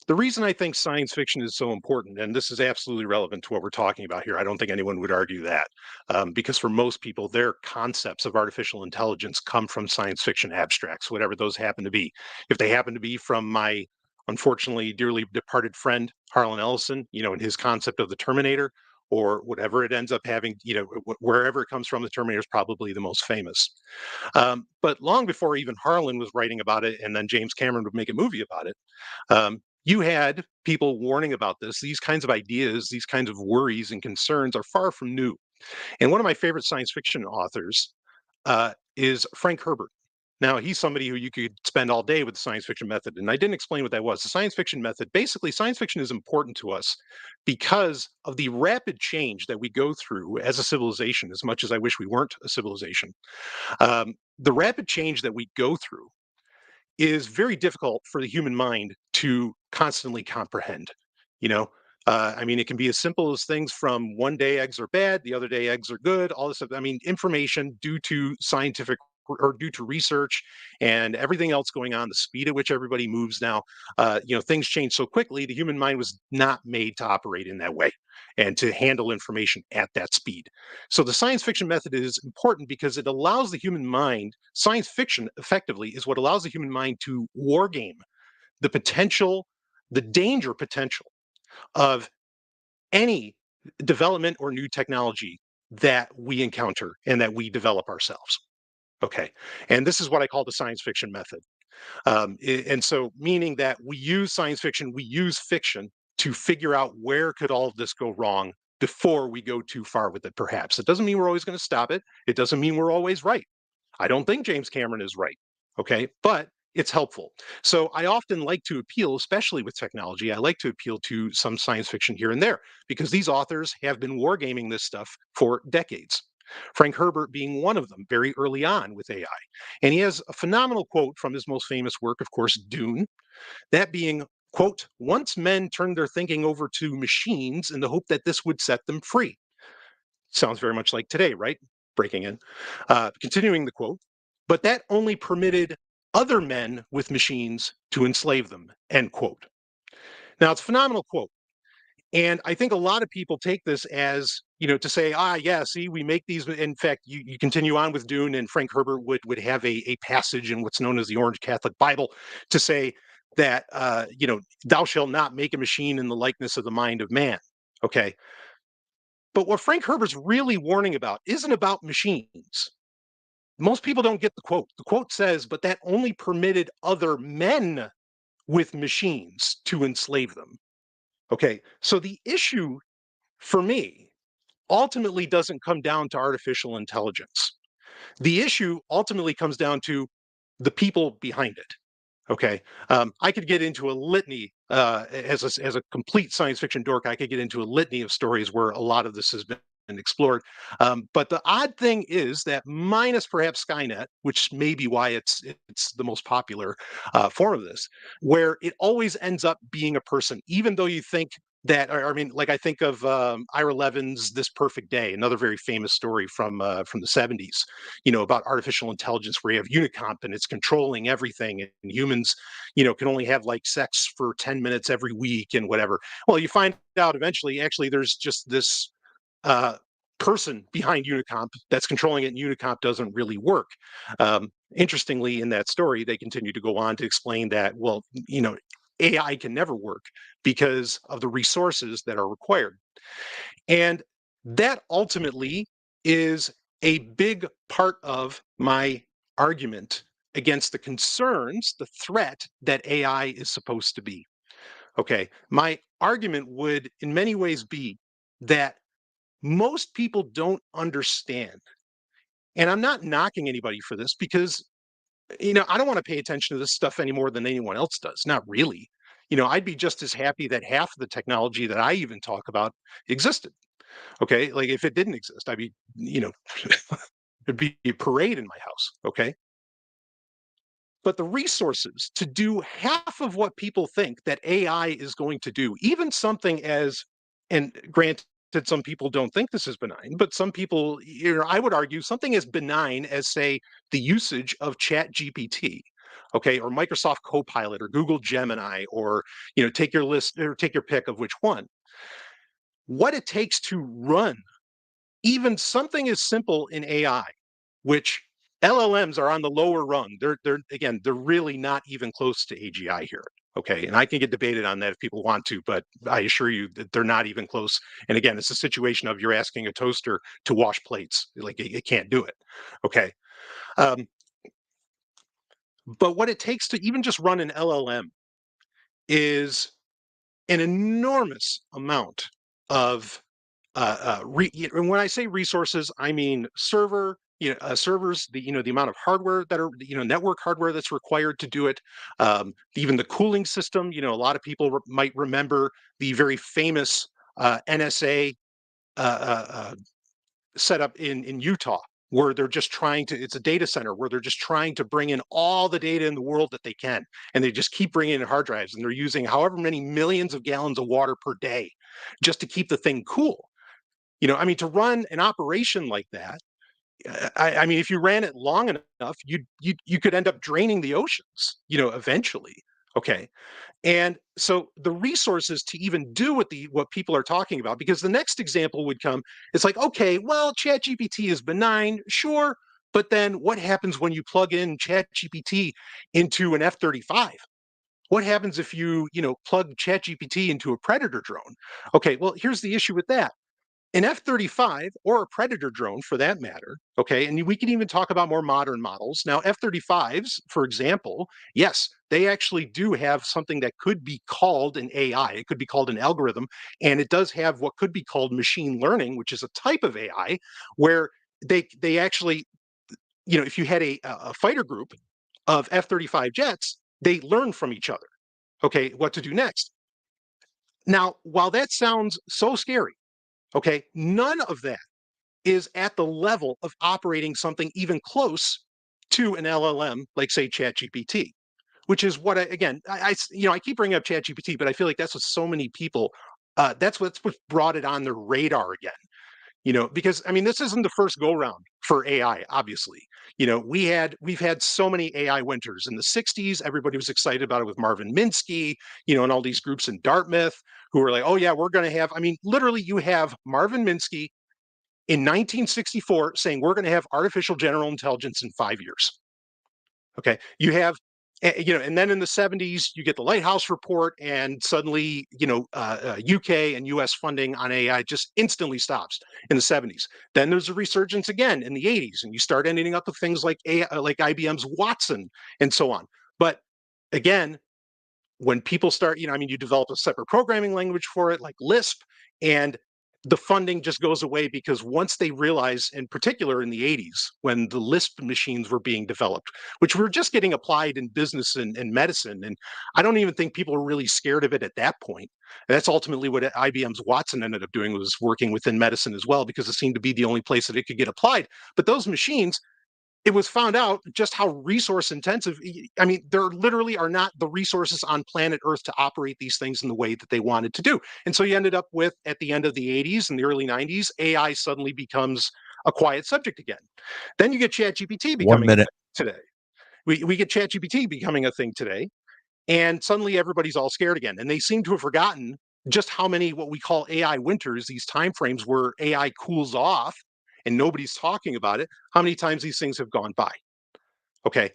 The reason I think science fiction is so important, and this is absolutely relevant to what we're talking about here, I don't think anyone would argue that, because for most people, their concepts of artificial intelligence come from science fiction abstracts, whatever those happen to be. If they happen to be from my unfortunately dearly departed friend Harlan Ellison, you know, and his concept of the Terminator, or whatever it ends up having, you know, wherever it comes from, the Terminator is probably the most famous. But long before even Harlan was writing about it, and then James Cameron would make a movie about it, you had people warning about this. These kinds of ideas, these kinds of worries and concerns are far from new. And one of my favorite science fiction authors is Frank Herbert. Now, he's somebody who you could spend all day with the science fiction method. And I didn't explain what that was. The science fiction method, basically, science fiction is important to us because of the rapid change that we go through as a civilization, as much as I wish we weren't a civilization. The rapid change that we go through is very difficult for the human mind to constantly comprehend. You know, I mean, it can be as simple as things from one day eggs are bad, the other day eggs are good, all this stuff. I mean, information due to scientific or due to research and everything else going on, the speed at which everybody moves now, you know, things change so quickly. The human mind was not made to operate in that way and to handle information at that speed. So the science fiction method is important because it allows the human mind, science fiction effectively is what allows the human mind to war game the potential, the danger potential of any development or new technology that we encounter and that we develop ourselves. Okay. And this is what I call the science fiction method. And so, meaning that we use science fiction, we use fiction to figure out where could all of this go wrong before we go too far with it, perhaps. It doesn't mean we're always going to stop it. It doesn't mean we're always right. I don't think James Cameron is right. Okay. But it's helpful. So I often like to appeal, especially with technology, I like to appeal to some science fiction here and there because these authors have been wargaming this stuff for decades. Frank Herbert being one of them very early on with AI. And he has a phenomenal quote from his most famous work, of course, Dune, that being, quote, once men turned their thinking over to machines in the hope that this would set them free. Sounds very much like today, right? Breaking in. Continuing the quote, but that only permitted other men with machines to enslave them, end quote. Now, it's a phenomenal quote. And I think a lot of people take this as, to say, yeah, see, we make these. In fact, you continue on with Dune, and Frank Herbert would have a passage in what's known as the Orange Catholic Bible to say that, thou shalt not make a machine in the likeness of the mind of man. Okay. But what Frank Herbert's really warning about isn't about machines. Most people don't get the quote. The quote says, but that only permitted other men with machines to enslave them. Okay, so the issue for me ultimately doesn't come down to artificial intelligence. The issue ultimately comes down to the people behind it. Okay, I could get into a litany as a complete science fiction dork. I could get into a litany of stories where a lot of this has been explored. But the odd thing is that, minus perhaps Skynet, which may be why it's the most popular form of this, where it always ends up being a person, even though you think that, I mean, like I think of Ira Levin's "This Perfect Day," another very famous story from the 70s, about artificial intelligence, where you have Unicomp and it's controlling everything, and humans, can only have like sex for 10 minutes every week and whatever. Well, you find out eventually, actually, there's just this person behind Unicomp that's controlling it, and Unicomp doesn't really work. Interestingly, in that story, they continue to go on to explain that, well, AI can never work because of the resources that are required. And that ultimately is a big part of my argument against the concerns, the threat that AI is supposed to be. Okay, my argument would in many ways be that most people don't understand. And I'm not knocking anybody for this, because I don't want to pay attention to this stuff any more than anyone else does. Not really. I'd be just as happy that half of the technology that I even talk about existed. Okay. Like, if it didn't exist, I'd be, there'd be a parade in my house. Okay. But the resources to do half of what people think that AI is going to do, even something as, and granted, some people don't think this is benign, but some people, I would argue something as benign as, say, the usage of Chat GPT, okay, or Microsoft Copilot or Google Gemini, or, take your list or take your pick of which one. What it takes to run even something as simple in AI, which LLMs are on the lower rung. They're really not even close to AGI here. Okay, and I can get debated on that if people want to, but I assure you that they're not even close. And again, it's a situation of you're asking a toaster to wash plates. Like, it can't do it. Okay, but what it takes to even just run an LLM is an enormous amount of and when I say resources, I mean servers, the amount of hardware that are, network hardware that's required to do it, even the cooling system. A lot of people might remember the very famous NSA setup in Utah, where they're just trying to, it's a data center where they're just trying to bring in all the data in the world that they can. And they just keep bringing in hard drives, and they're using however many millions of gallons of water per day just to keep the thing cool. To run an operation like that, I mean, if you ran it long enough, you could end up draining the oceans, eventually. Okay. And so the resources to even do what people are talking about, because the next example would come, it's like, okay, well, ChatGPT is benign, sure, but then what happens when you plug in ChatGPT into an F-35? What happens if you plug ChatGPT into a Predator drone? Okay, well, here's the issue with that. An F-35, or a Predator drone for that matter, okay, and we can even talk about more modern models. Now, F-35s, for example, yes, they actually do have something that could be called an AI. It could be called an algorithm, and it does have what could be called machine learning, which is a type of AI where they actually, if you had a fighter group of F-35 jets, they learn from each other, okay, what to do next. Now, while that sounds so scary, okay, none of that is at the level of operating something even close to an LLM, like, say, ChatGPT, which is what I keep bringing up ChatGPT, but I feel like that's what so many people, that's what brought it on their radar again. Because I mean, this isn't the first go round for AI, obviously. We've had so many AI winters in the 60s. Everybody was excited about it with Marvin Minsky, and all these groups in Dartmouth who were like, oh yeah, we're going to have, I mean, literally you have Marvin Minsky in 1964 saying we're going to have artificial general intelligence in 5 years. Okay. You have, and then in the 70s, you get the Lighthouse Report, and suddenly, UK and US funding on AI just instantly stops in the 70s. Then there's a resurgence again in the 80s, and you start ending up with things like AI, like IBM's Watson and so on. But again, when people start, you develop a separate programming language for it, like Lisp, and the funding just goes away because once they realize, in particular in the 80s, when the Lisp machines were being developed, which were just getting applied in business and medicine, and I don't even think people were really scared of it at that point. And that's ultimately what IBM's Watson ended up doing, was working within medicine as well, because it seemed to be the only place that it could get applied. But those machines, it was found out just how resource intensive. I mean, there literally are not the resources on planet Earth to operate these things in the way that they wanted to do. And so you ended up with, at the end of the 80s and the early 90s, AI suddenly becomes a quiet subject again. Then you get ChatGPT becoming a thing today. We get ChatGPT becoming a thing today. And suddenly everybody's all scared again. And they seem to have forgotten just how many what we call AI winters, these timeframes where AI cools off and nobody's talking about it, how many times these things have gone by. Okay.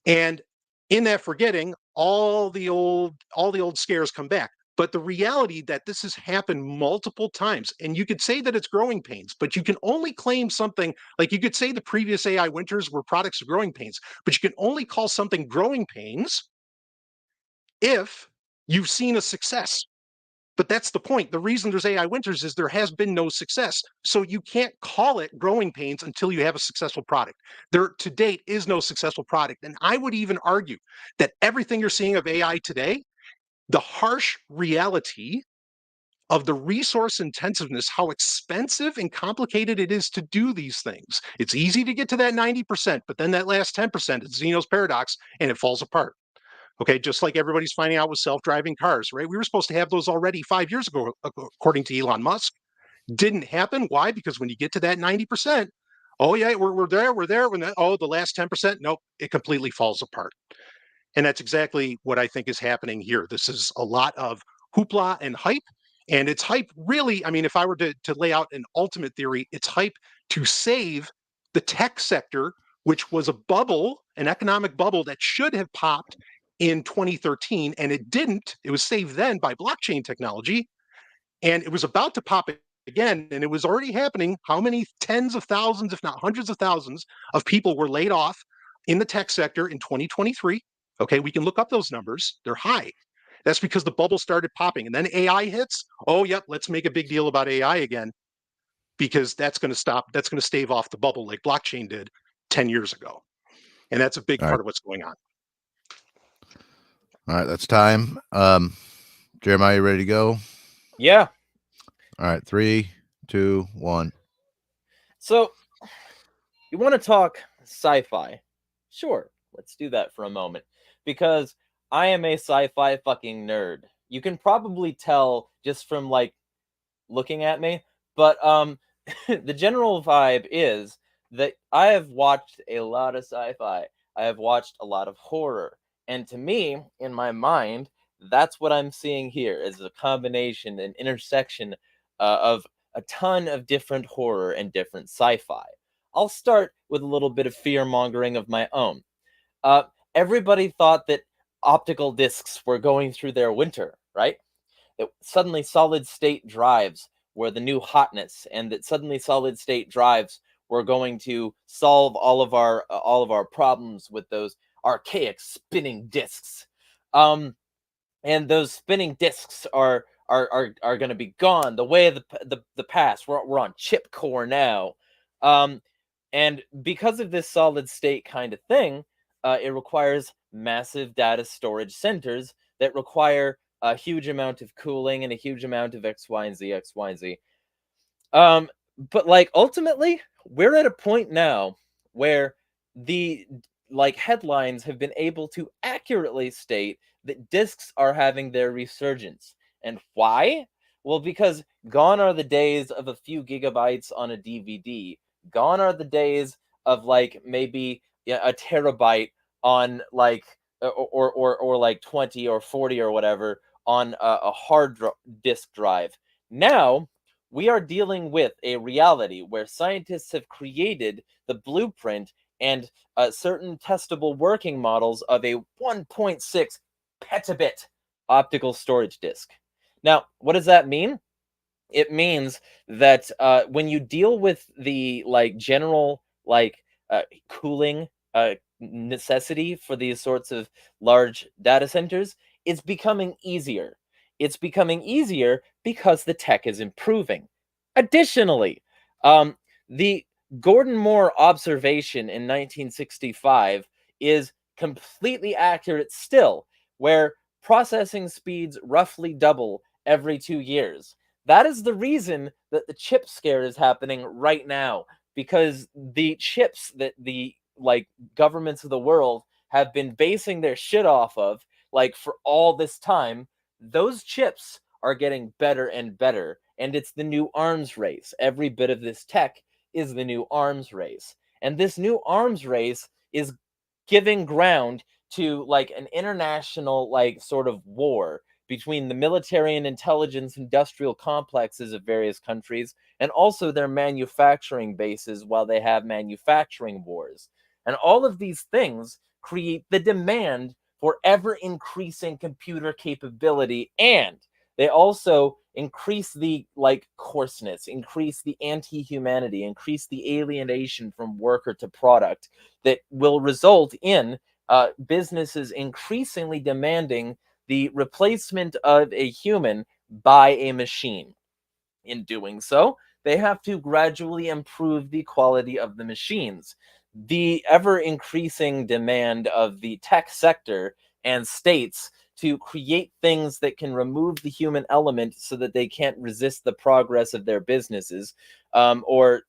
And in that forgetting, all the old scares come back. But the reality that this has happened multiple times, and you could say that it's growing pains, but you can only claim something, like you could say the previous AI winters were products of growing pains, but you can only call something growing pains if you've seen a success. But that's the point. The reason there's AI winters is there has been no success. So you can't call it growing pains until you have a successful product. There, to date, is no successful product. And I would even argue that everything you're seeing of AI today, the harsh reality of the resource intensiveness, how expensive and complicated it is to do these things. It's easy to get to that 90%, but then that last 10%, it's Zeno's paradox, and it falls apart. Okay, just like everybody's finding out with self-driving cars, right? We were supposed to have those already 5 years ago, according to Elon Musk. Didn't happen. Why? Because when you get to that 90%, oh yeah, we're there. When the last 10%, nope, it completely falls apart. And that's exactly what I think is happening here. This is a lot of hoopla and hype. And it's hype, really. I mean, if I were to lay out an ultimate theory, it's hype to save the tech sector, which was a bubble, an economic bubble that should have popped in 2013, and it didn't. It was saved then by blockchain technology, and it was about to pop again, and it was already happening. How many tens of thousands, if not hundreds of thousands, of people were laid off in the tech sector in 2023? Okay, we can look up those numbers. They're high. That's because the bubble started popping, and then AI hits. Oh, yep, let's make a big deal about AI again, because that's going to stop. That's going to stave off the bubble like blockchain did 10 years ago. And that's a big part of what's going on. All right, that's time. Jeremiah, you ready to go? Yeah. All right, 3, 2, 1. So, you want to talk sci-fi? Sure, let's do that for a moment, because I am a sci-fi fucking nerd. You can probably tell just from like looking at me, but the general vibe is that I have watched a lot of sci-fi. I have watched a lot of horror. And to me, in my mind, that's what I'm seeing here, is a combination, an intersection of a ton of different horror and different sci-fi. I'll start with a little bit of fear-mongering of my own. Everybody thought that optical discs were going through their winter, right? That suddenly solid-state drives were the new hotness, and that suddenly solid-state drives were going to solve all of our problems with those archaic spinning discs. And those spinning discs are going to be gone. The way of the past. We're on chip core now. And because of this solid state kind of thing, it requires massive data storage centers that require a huge amount of cooling and a huge amount of X, Y, and Z. But like ultimately, we're at a point now where the headlines have been able to accurately state that discs are having their resurgence. And why? Well, because gone are the days of a few gigabytes on a DVD. Gone are the days of like maybe a terabyte on like or like 20 or 40 or whatever on a disk drive. Now we are dealing with a reality where scientists have created the blueprint and certain testable working models of a 1.6 petabit optical storage disk. Now, what does that mean? It means that when you deal with the like general like cooling necessity for these sorts of large data centers, it's becoming easier. It's becoming easier because the tech is improving. Additionally, the Gordon Moore observation in 1965 is completely accurate still, where processing speeds roughly double every 2 years. That is the reason that the chip scare is happening right now, because the chips that the like governments of the world have been basing their shit off of like for all this time, those chips are getting better and better, and it's the new arms race. Every bit of this tech is the new arms race, and this new arms race is giving ground to like an international like sort of war between the military and intelligence industrial complexes of various countries and also their manufacturing bases while they have manufacturing wars. And all of these things create the demand for ever increasing computer capability, and they also increase the like coarseness, increase the anti-humanity, increase the alienation from worker to product that will result in businesses increasingly demanding the replacement of a human by a machine. In doing so, they have to gradually improve the quality of the machines. The ever increasing demand of the tech sector and states to create things that can remove the human element so that they can't resist the progress of their businesses, or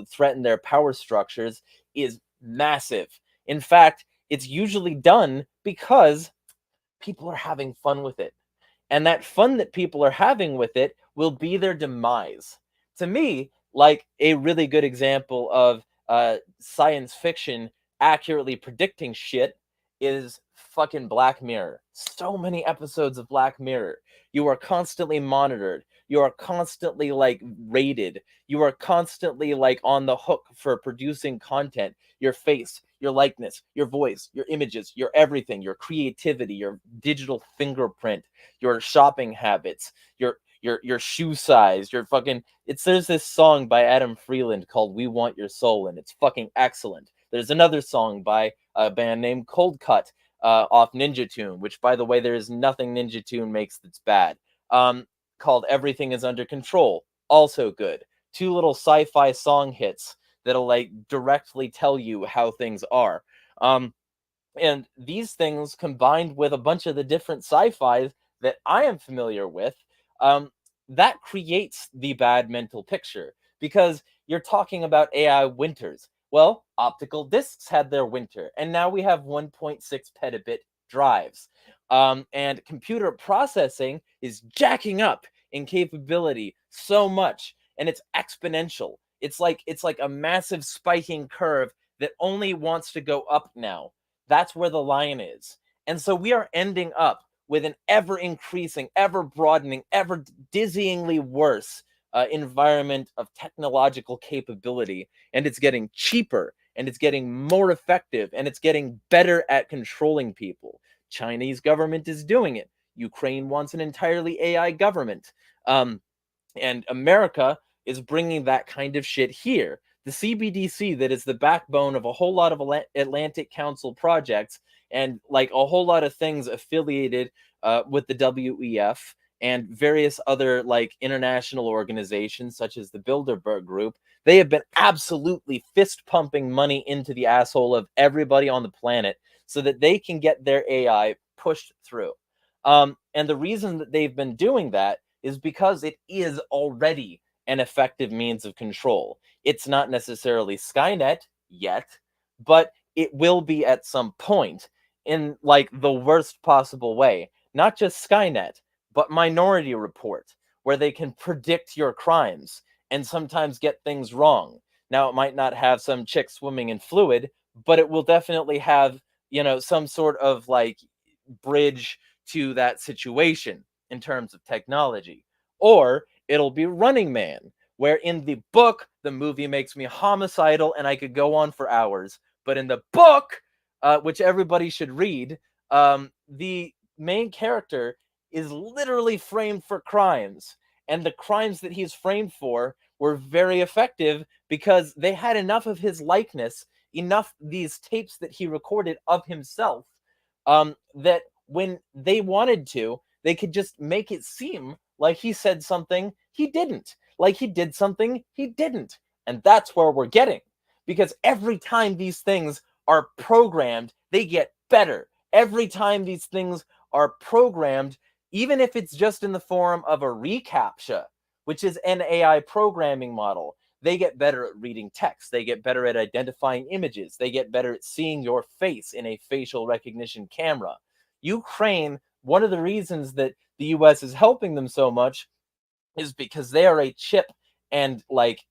threaten their power structures is massive. In fact, it's usually done because people are having fun with it. And that fun that people are having with it will be their demise. To me, like a really good example of science fiction accurately predicting shit is fucking Black Mirror. So many episodes of Black Mirror. You are constantly monitored. You are constantly like rated. You are constantly like on the hook for producing content. Your face, your likeness, your voice, your images, your everything, your creativity, your digital fingerprint, your shopping habits, your shoe size, your fucking there's this song by Adam Freeland called We Want Your Soul, and it's fucking excellent. There's another song by a band named Cold Cut off Ninja Tune, which by the way, there is nothing Ninja Tune makes that's bad. Called Everything Is Under Control, also good. Two little sci-fi song hits that'll like directly tell you how things are. And these things combined with a bunch of the different sci-fi that I am familiar with, that creates the bad mental picture, because you're talking about AI winters. Well, optical discs had their winter, and now we have 1.6 petabit drives. And computer processing is jacking up in capability so much, and it's exponential. It's like a massive spiking curve that only wants to go up now. That's where the line is. And so we are ending up with an ever increasing, ever broadening, ever dizzyingly worse environment of technological capability. And it's getting cheaper, and it's getting more effective, and it's getting better at controlling people. Chinese government is doing it. Ukraine wants an entirely AI government. And America is bringing that kind of shit here. The CBDC, that is the backbone of a whole lot of Atlantic Council projects and like a whole lot of things affiliated with the WEF and various other like international organizations such as the Bilderberg Group. They have been absolutely fist pumping money into the asshole of everybody on the planet so that they can get their AI pushed through. And the reason that they've been doing that is because it is already an effective means of control. It's not necessarily Skynet yet, but it will be at some point in like the worst possible way. Not just Skynet, but Minority Report, where they can predict your crimes and sometimes get things wrong. Now, it might not have some chick swimming in fluid, but it will definitely have, some sort of like bridge to that situation in terms of technology. Or it'll be Running Man, where in the book, the movie makes me homicidal and I could go on for hours. But in the book, which everybody should read, the main character is literally framed for crimes. And the crimes that he's framed for were very effective because they had enough of his likeness, enough these tapes that he recorded of himself, that when they wanted to, they could just make it seem like he said something he didn't, like he did something he didn't. And that's where we're getting. Because every time these things are programmed, they get better. Every time these things are programmed, even if it's just in the form of a reCAPTCHA, which is an AI programming model, they get better at reading text. They get better at identifying images. They get better at seeing your face in a facial recognition camera. Ukraine, one of the reasons that the US is helping them so much is because they are a chip and like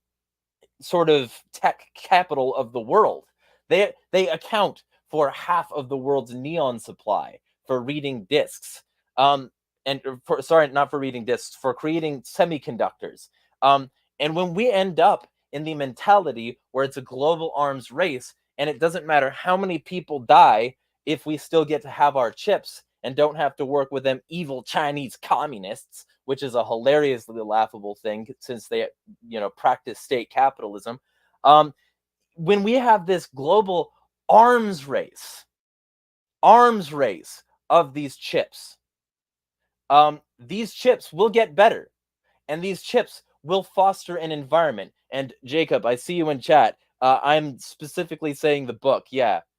sort of tech capital of the world. They account for half of the world's neon supply for reading discs. Not for reading discs, for creating semiconductors. And when we end up in the mentality where it's a global arms race, and it doesn't matter how many people die if we still get to have our chips and don't have to work with them evil Chinese communists, which is a hilariously laughable thing since they, practice state capitalism. When we have this global arms race of these chips will get better, and these chips will foster an environment. And Jacob, I see you in chat. I'm specifically saying the book.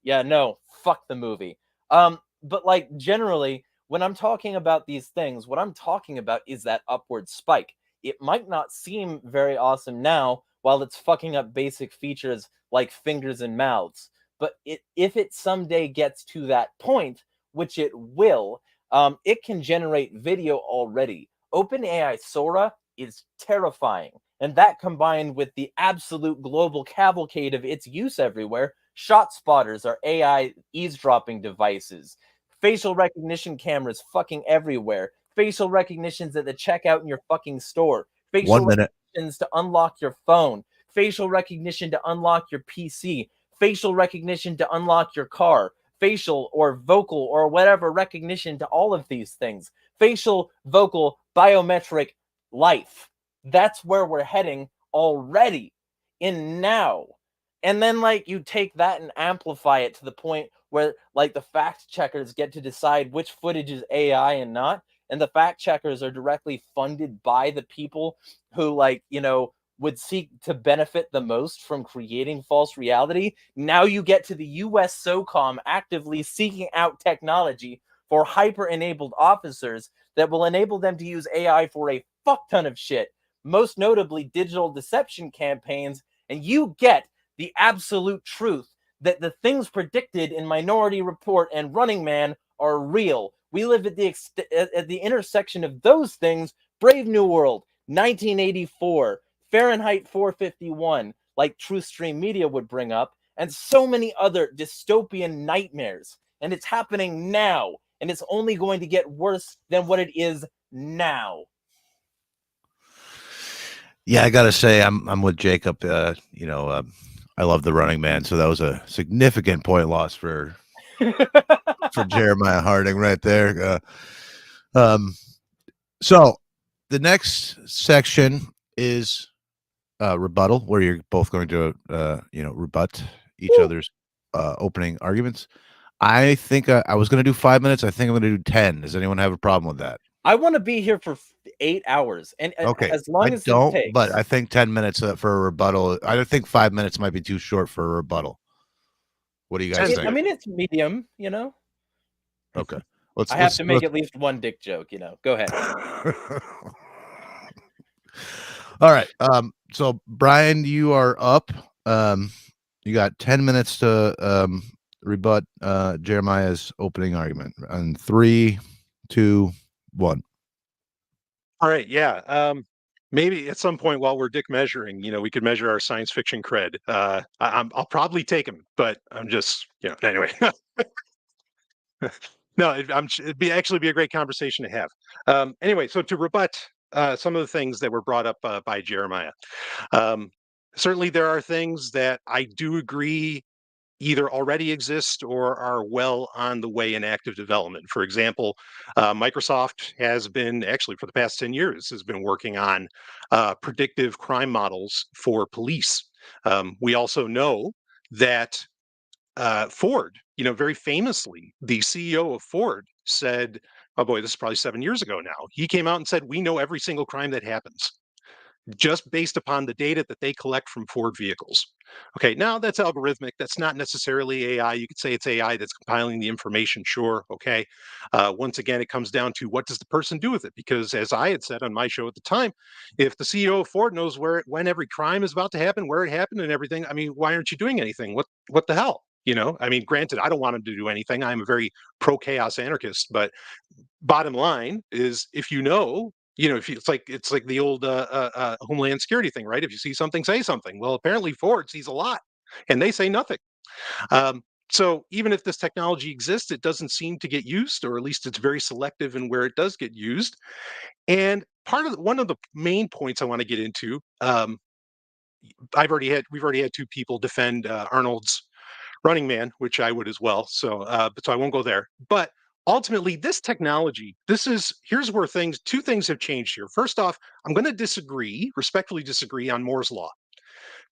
No, fuck the movie. But like generally, when I'm talking about these things, what I'm talking about is that upward spike. It might not seem very awesome now while it's fucking up basic features like fingers and mouths. But if it someday gets to that point, which it will, it can generate video already. OpenAI Sora is terrifying. And that combined with the absolute global cavalcade of its use everywhere, shot spotters are AI eavesdropping devices, facial recognition cameras fucking everywhere, facial recognitions at the checkout in your fucking store, facial recognitions to unlock your phone, facial recognition to unlock your PC, facial recognition to unlock your car, facial or vocal or whatever recognition to all of these things, facial, vocal, biometric life. That's where we're heading already in now. And then like you take that and amplify it to the point where like the fact checkers get to decide which footage is AI and not. And the fact checkers are directly funded by the people who would seek to benefit the most from creating false reality. Now you get to the US SOCOM actively seeking out technology for hyper-enabled officers that will enable them to use AI for a fuck ton of shit, most notably digital deception campaigns, and you get the absolute truth that the things predicted in Minority Report and Running Man are real. We live at the intersection of those things. Brave New World, 1984, Fahrenheit 451, like Truth Stream Media would bring up, and so many other dystopian nightmares. And it's happening now, and it's only going to get worse than what it is now. Yeah, I gotta say, I'm with Jacob. I love the Running Man, so that was a significant point loss for Jeremiah Harding right there. So the next section is rebuttal, where you're both going to rebut each other's opening arguments. I think I was going to do 5 minutes. I think I'm going to do 10. Does anyone have a problem with that? I want to be here for 8 hours, and okay, as long as it takes. But I think 10 minutes for a rebuttal. I think 5 minutes might be too short for a rebuttal. What do you guys think? I mean, it's medium, Okay, I have to make at least one dick joke. Go ahead. All right. So Brian, you are up. You got 10 minutes to rebut Jeremiah's opening argument. And 3, 2, 1. All right, yeah. Maybe at some point while we're dick measuring, we could measure our science fiction cred. I'll probably take him, but I'm just, anyway. No, it'd actually be a great conversation to have. Anyway, so to rebut some of the things that were brought up by Jeremiah, um, certainly there are things that I do agree either already exist or are well on the way in active development. For example, Microsoft has been actually for the past 10 years has been working on predictive crime models for police. We also know that Ford, very famously, the CEO of Ford said, oh boy, this is probably 7 years ago now. He came out and said, we know every single crime that happens just based upon the data that they collect from Ford vehicles. Okay, now that's algorithmic. That's not necessarily AI. You could say it's AI that's compiling the information, sure. Okay. Once again, it comes down to what does the person do with it? Because as I had said on my show at the time, if the CEO of Ford knows when every crime is about to happen, where it happened and everything, I mean, why aren't you doing anything? What the hell? I mean, granted, I don't want him to do anything. I'm a very pro chaos anarchist, but bottom line is if if you, it's like the old Homeland Security thing, right? If you see something, say something. Well, apparently Ford sees a lot, and they say nothing. Um, so even if this technology exists, it doesn't seem to get used, or at least it's very selective in where it does get used. And one of the main points I want to get into, we've already had two people defend Arnold's Running Man, which I would as well. So I won't go there. But ultimately, this technology, here's where two things have changed here. First off, I'm going to respectfully disagree on Moore's Law,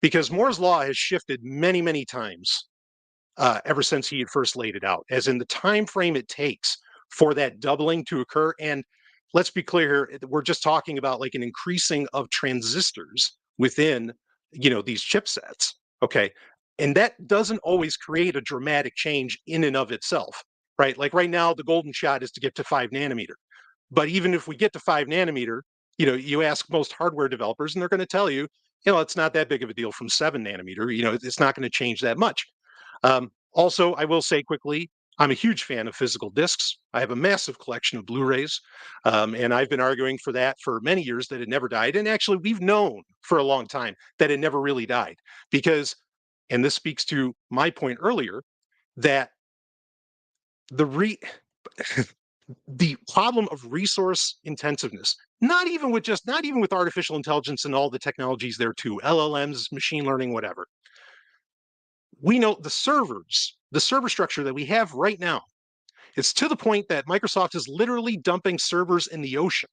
because Moore's Law has shifted many, many times ever since he had first laid it out, as in the time frame it takes for that doubling to occur. And let's be clear here, we're just talking about like an increasing of transistors within, these chipsets. Okay. And that doesn't always create a dramatic change in and of itself, right? Like right now, the golden shot is to get to 5 nanometer. But even if we get to 5 nanometer, you ask most hardware developers and they're going to tell you, it's not that big of a deal from 7 nanometer. It's not going to change that much. Also, I will say quickly, I'm a huge fan of physical discs. I have a massive collection of Blu-rays, and I've been arguing for that for many years that it never died. And actually, we've known for a long time that it never really died because, and this speaks to my point earlier, that the the problem of resource intensiveness, not even with artificial intelligence and all the technologies there too, LLMs, machine learning, whatever. We know the server structure that we have right now, it's to the point that Microsoft is literally dumping servers in the ocean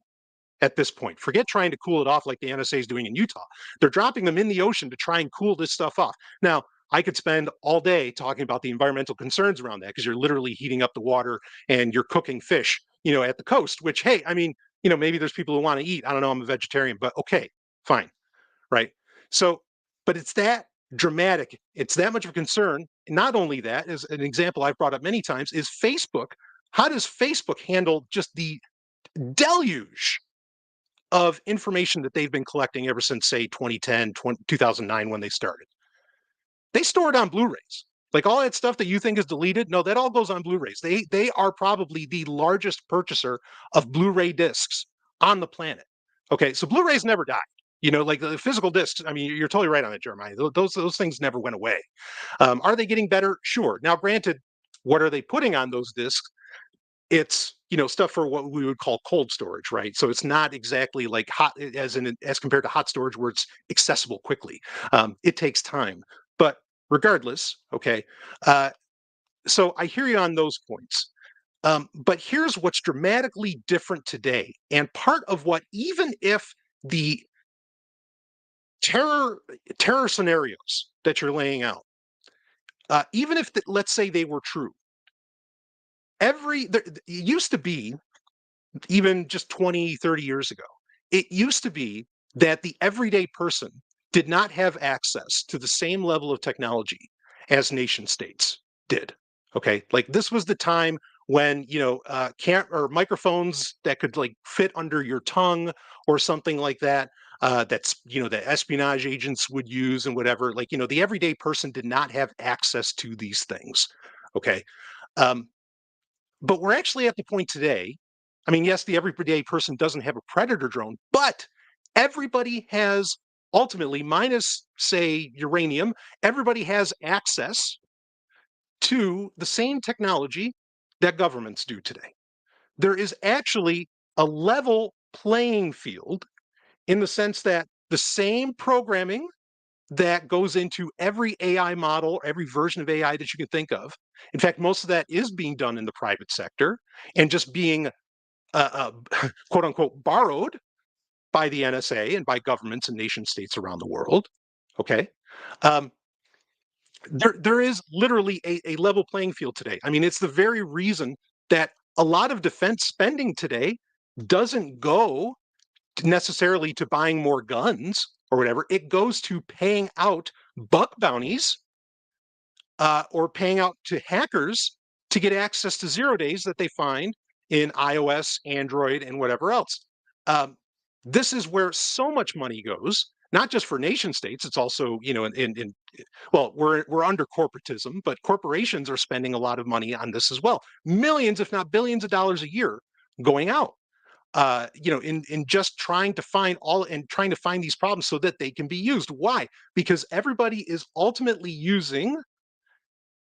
at this point. Forget trying to cool it off like the NSA is doing in Utah. They're dropping them in the ocean to try and cool this stuff off. Now, I could spend all day talking about the environmental concerns around that because you're literally heating up the water and you're cooking fish, at the coast, which, hey, I mean, maybe there's people who want to eat. I don't know, I'm a vegetarian, but okay, fine. Right. So, but it's that dramatic. It's that much of a concern. Not only that, as an example I've brought up many times, is Facebook. How does Facebook handle just the deluge of information that they've been collecting ever since, say, 2010, 2009, when they started? They store it on Blu-rays. Like all that stuff that you think is deleted, no, that all goes on Blu-rays. They are probably the largest purchaser of Blu-ray discs on the planet. Okay, so Blu-rays never died. Like the physical discs. I mean, you're totally right on it, Jeremiah. Those things never went away. Are they getting better? Sure. Now, granted, what are they putting on those discs? It's stuff for what we would call cold storage, right? So it's not exactly like hot as compared to hot storage where it's accessible quickly. It takes time, but regardless, okay. So I hear you on those points. But here's what's dramatically different today, and part of what, even if the terror scenarios that you're laying out, even if let's say they were true, it used to be, even just 20, 30 years ago, it used to be that the everyday person did not have access to the same level of technology as nation states did. Okay, like this was the time when or microphones that could like fit under your tongue or something like that. That's that espionage agents would use and whatever. Like the everyday person did not have access to these things. Okay, but we're actually at the point today I mean, yes, the everyday person doesn't have a Predator drone, but everybody has, ultimately, minus, say, uranium, everybody has access to the same technology that governments do today. There is actually a level playing field in the sense that the same programming that goes into every AI model, every version of AI that you can think of. In fact, most of that is being done in the private sector and just being quote unquote borrowed by the NSA and by governments and nation states around the world. Okay. There is literally a level playing field today. I mean, it's the very reason that a lot of defense spending today doesn't go necessarily to buying more guns or whatever. It goes to paying out buck bounties or paying out to hackers to get access to 0 days that they find in iOS, Android, and whatever else. This is where so much money goes, not just for nation states. It's also, you know, well, we're under corporatism, but corporations are spending a lot of money on this as well. Millions, if not billions of dollars a year going out, you know, in just trying to find these problems so that they can be used. Why? Because everybody is ultimately using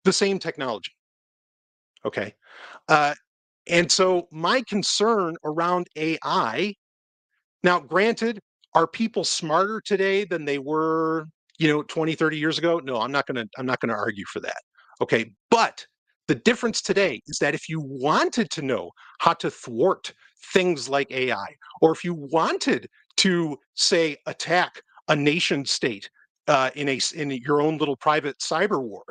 the same technology. Okay. And so my concern around AI, now granted, are people smarter today than they were, you know, 20, 30 years ago? No, I'm not going to argue for that. Okay. But the difference today is that if you wanted to know how to thwart things like AI, or if you wanted to, say, attack a nation state in your own little private cyber war,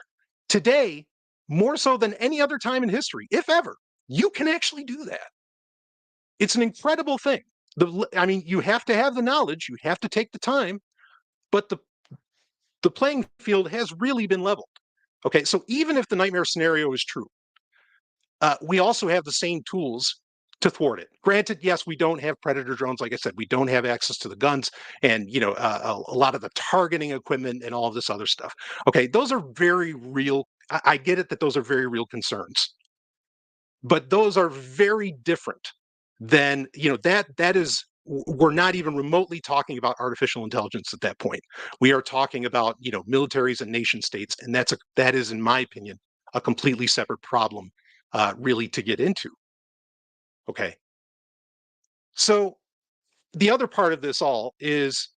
today, more so than any other time in history, if ever, you can actually do that. It's an incredible thing. I mean, you have to have the knowledge, you have to take the time, but the playing field has really been leveled. Okay, so even if the nightmare scenario is true, we also have the same tools to thwart it. Granted, yes, we don't have Predator drones. Like I said, we don't have access to the guns and, you know, a lot of the targeting equipment and all of this other stuff. Okay, those are very real. I get it that those are very real concerns, but those are very different than, you know, that is, we're not even remotely talking about artificial intelligence at that point. We are talking about, you know, militaries and nation states, and that is, in my opinion, a completely separate problem, really, to get into. Okay. So the other part of this all is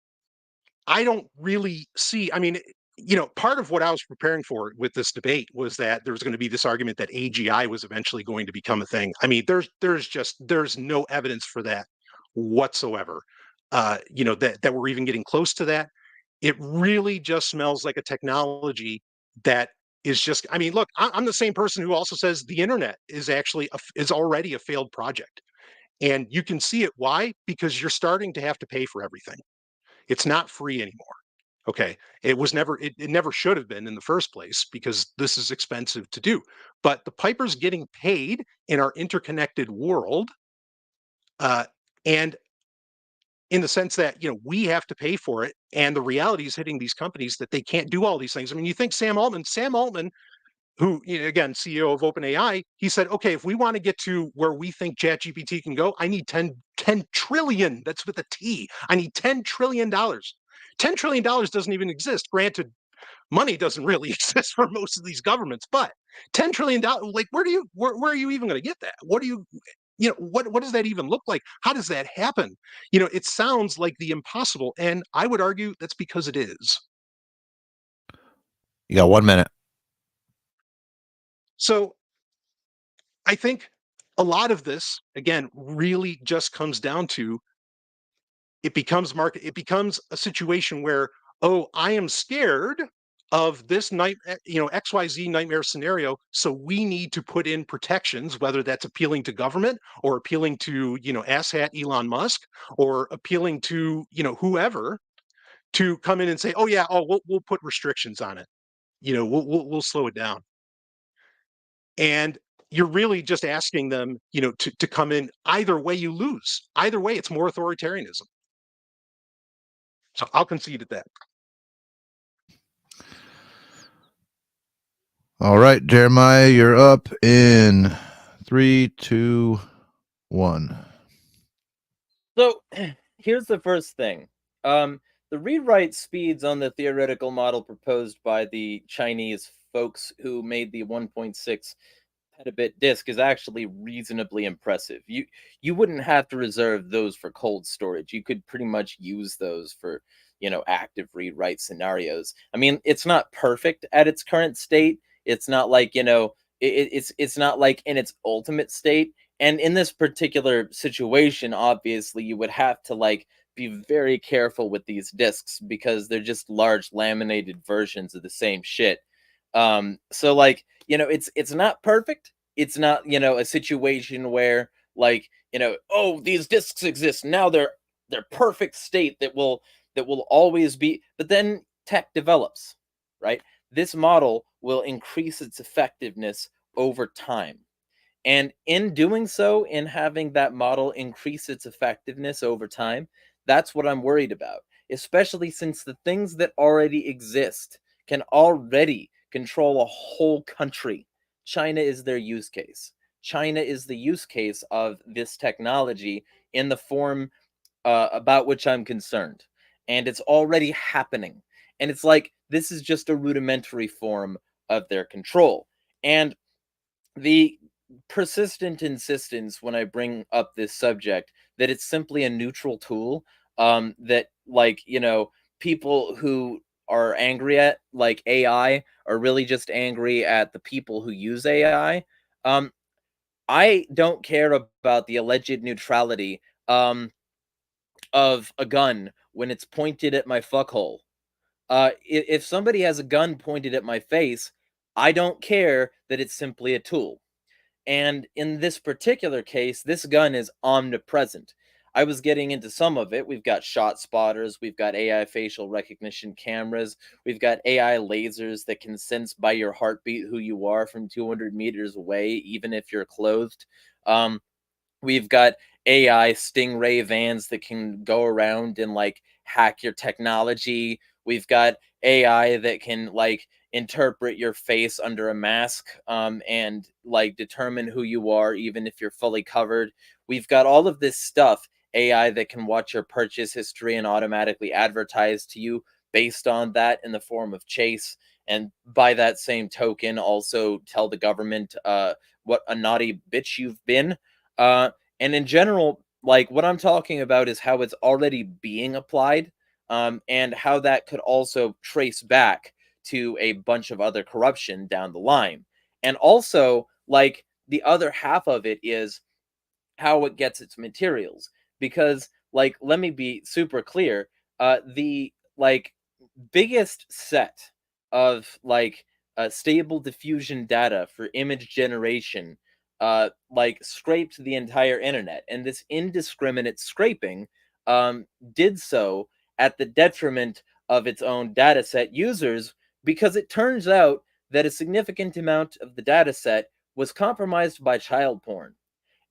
I don't really see, I mean, you know, part of what I was preparing for with this debate was that there was going to be this argument that AGI was eventually going to become a thing. I mean, there's no evidence for that whatsoever. You know, that we're even getting close to that. It really just smells like a technology that is just, I mean, look, I'm the same person who also says the internet is actually is already a failed project. And you can see it. Why? Because you're starting to have to pay for everything. It's not free anymore. Okay. It never should have been in the first place because this is expensive to do. But the piper's getting paid in our interconnected world. And in the sense that, you know, we have to pay for it. And the reality is hitting these companies that they can't do all these things. I mean, you think Sam Altman, who, you know, again, CEO of OpenAI, he said, okay, if we want to get to where we think ChatGPT can go, I need 10 trillion. That's with a T. I need $10 trillion. $10 trillion doesn't even exist. Granted, money doesn't really exist for most of these governments, but $10 trillion, like, where are you even going to get that? What do you know, what does that even look like? How does that happen? You know, it sounds like the impossible. And I would argue that's because it is. You got 1 minute. So I think a lot of this, again, really just comes down to it becomes a situation where, oh, I am scared of this XYZ nightmare scenario. So we need to put in protections, whether that's appealing to government or appealing to, you know, asshat Elon Musk or appealing to, you know, whoever to come in and say, oh yeah, we'll put restrictions on it. You know, we'll slow it down. And you're really just asking them, you know, to come in. Either way, you lose. Either way, it's more authoritarianism. So I'll concede at that. All right, Jeremiah, you're up in 3, 2, one. So here's the first thing. The read-write speeds on the theoretical model proposed by the Chinese folks who made the 1.6 petabit disk is actually reasonably impressive. You wouldn't have to reserve those for cold storage. You could pretty much use those for, active read-write scenarios. I mean, it's not perfect at its current state. It's not like, it's not like in its ultimate state. And in this particular situation, obviously, you would have to be very careful with these disks because they're just large laminated versions of the same shit. So it's not perfect. It's not, a situation where oh, these disks exist. Now they're perfect state that will always be, but then tech develops, right? This model will increase its effectiveness over time. And in doing so, in having that model increase its effectiveness over time, that's what I'm worried about, especially since the things that already exist can already control a whole country. China is their use case. China is the use case of this technology in the form about which I'm concerned. And it's already happening. And it's like, this is just a rudimentary form of their control. And the persistent insistence when I bring up this subject that it's simply a neutral tool, that people who are angry at AI are really just angry at the people who use AI. I don't care about the alleged neutrality of a gun when it's pointed at my fuckhole. If somebody has a gun pointed at my face, I don't care that it's simply a tool. And in this particular case, this gun is omnipresent. I was getting into some of it. We've got shot spotters, we've got AI facial recognition cameras, we've got AI lasers that can sense by your heartbeat who you are from 200 meters away, even if you're clothed. We've got AI stingray vans that can go around and hack your technology. We've got AI that can interpret your face under a mask, and determine who you are even if you're fully covered. We've got all of this stuff, AI that can watch your purchase history and automatically advertise to you based on that in the form of chase, and by that same token also tell the government what a naughty bitch you've been. And in general, what I'm talking about is how it's already being applied, and how that could also trace back to a bunch of other corruption down the line. And also, the other half of it is how it gets its materials. Because, let me be super clear, the biggest set of stable diffusion data for image generation scraped the entire internet, and this indiscriminate scraping did so at the detriment of its own data set users, because it turns out that a significant amount of the data set was compromised by child porn.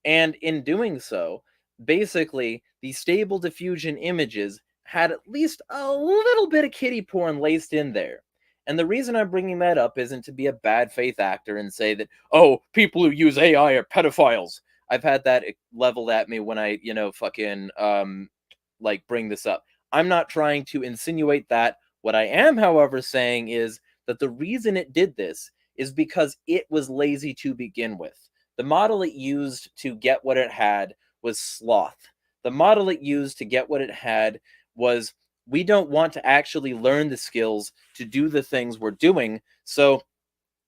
And in doing so, basically, the stable diffusion images had at least a little bit of kiddie porn laced in there. And the reason I'm bringing that up isn't to be a bad faith actor and say that, oh, people who use AI are pedophiles. I've had that leveled at me when I, fucking, bring this up. I'm not trying to insinuate that. What I am, however, saying is that the reason it did this is because it was lazy to begin with. The model it used to get what it had was sloth. The model it used to get what it had was, we don't want to actually learn the skills to do the things we're doing, so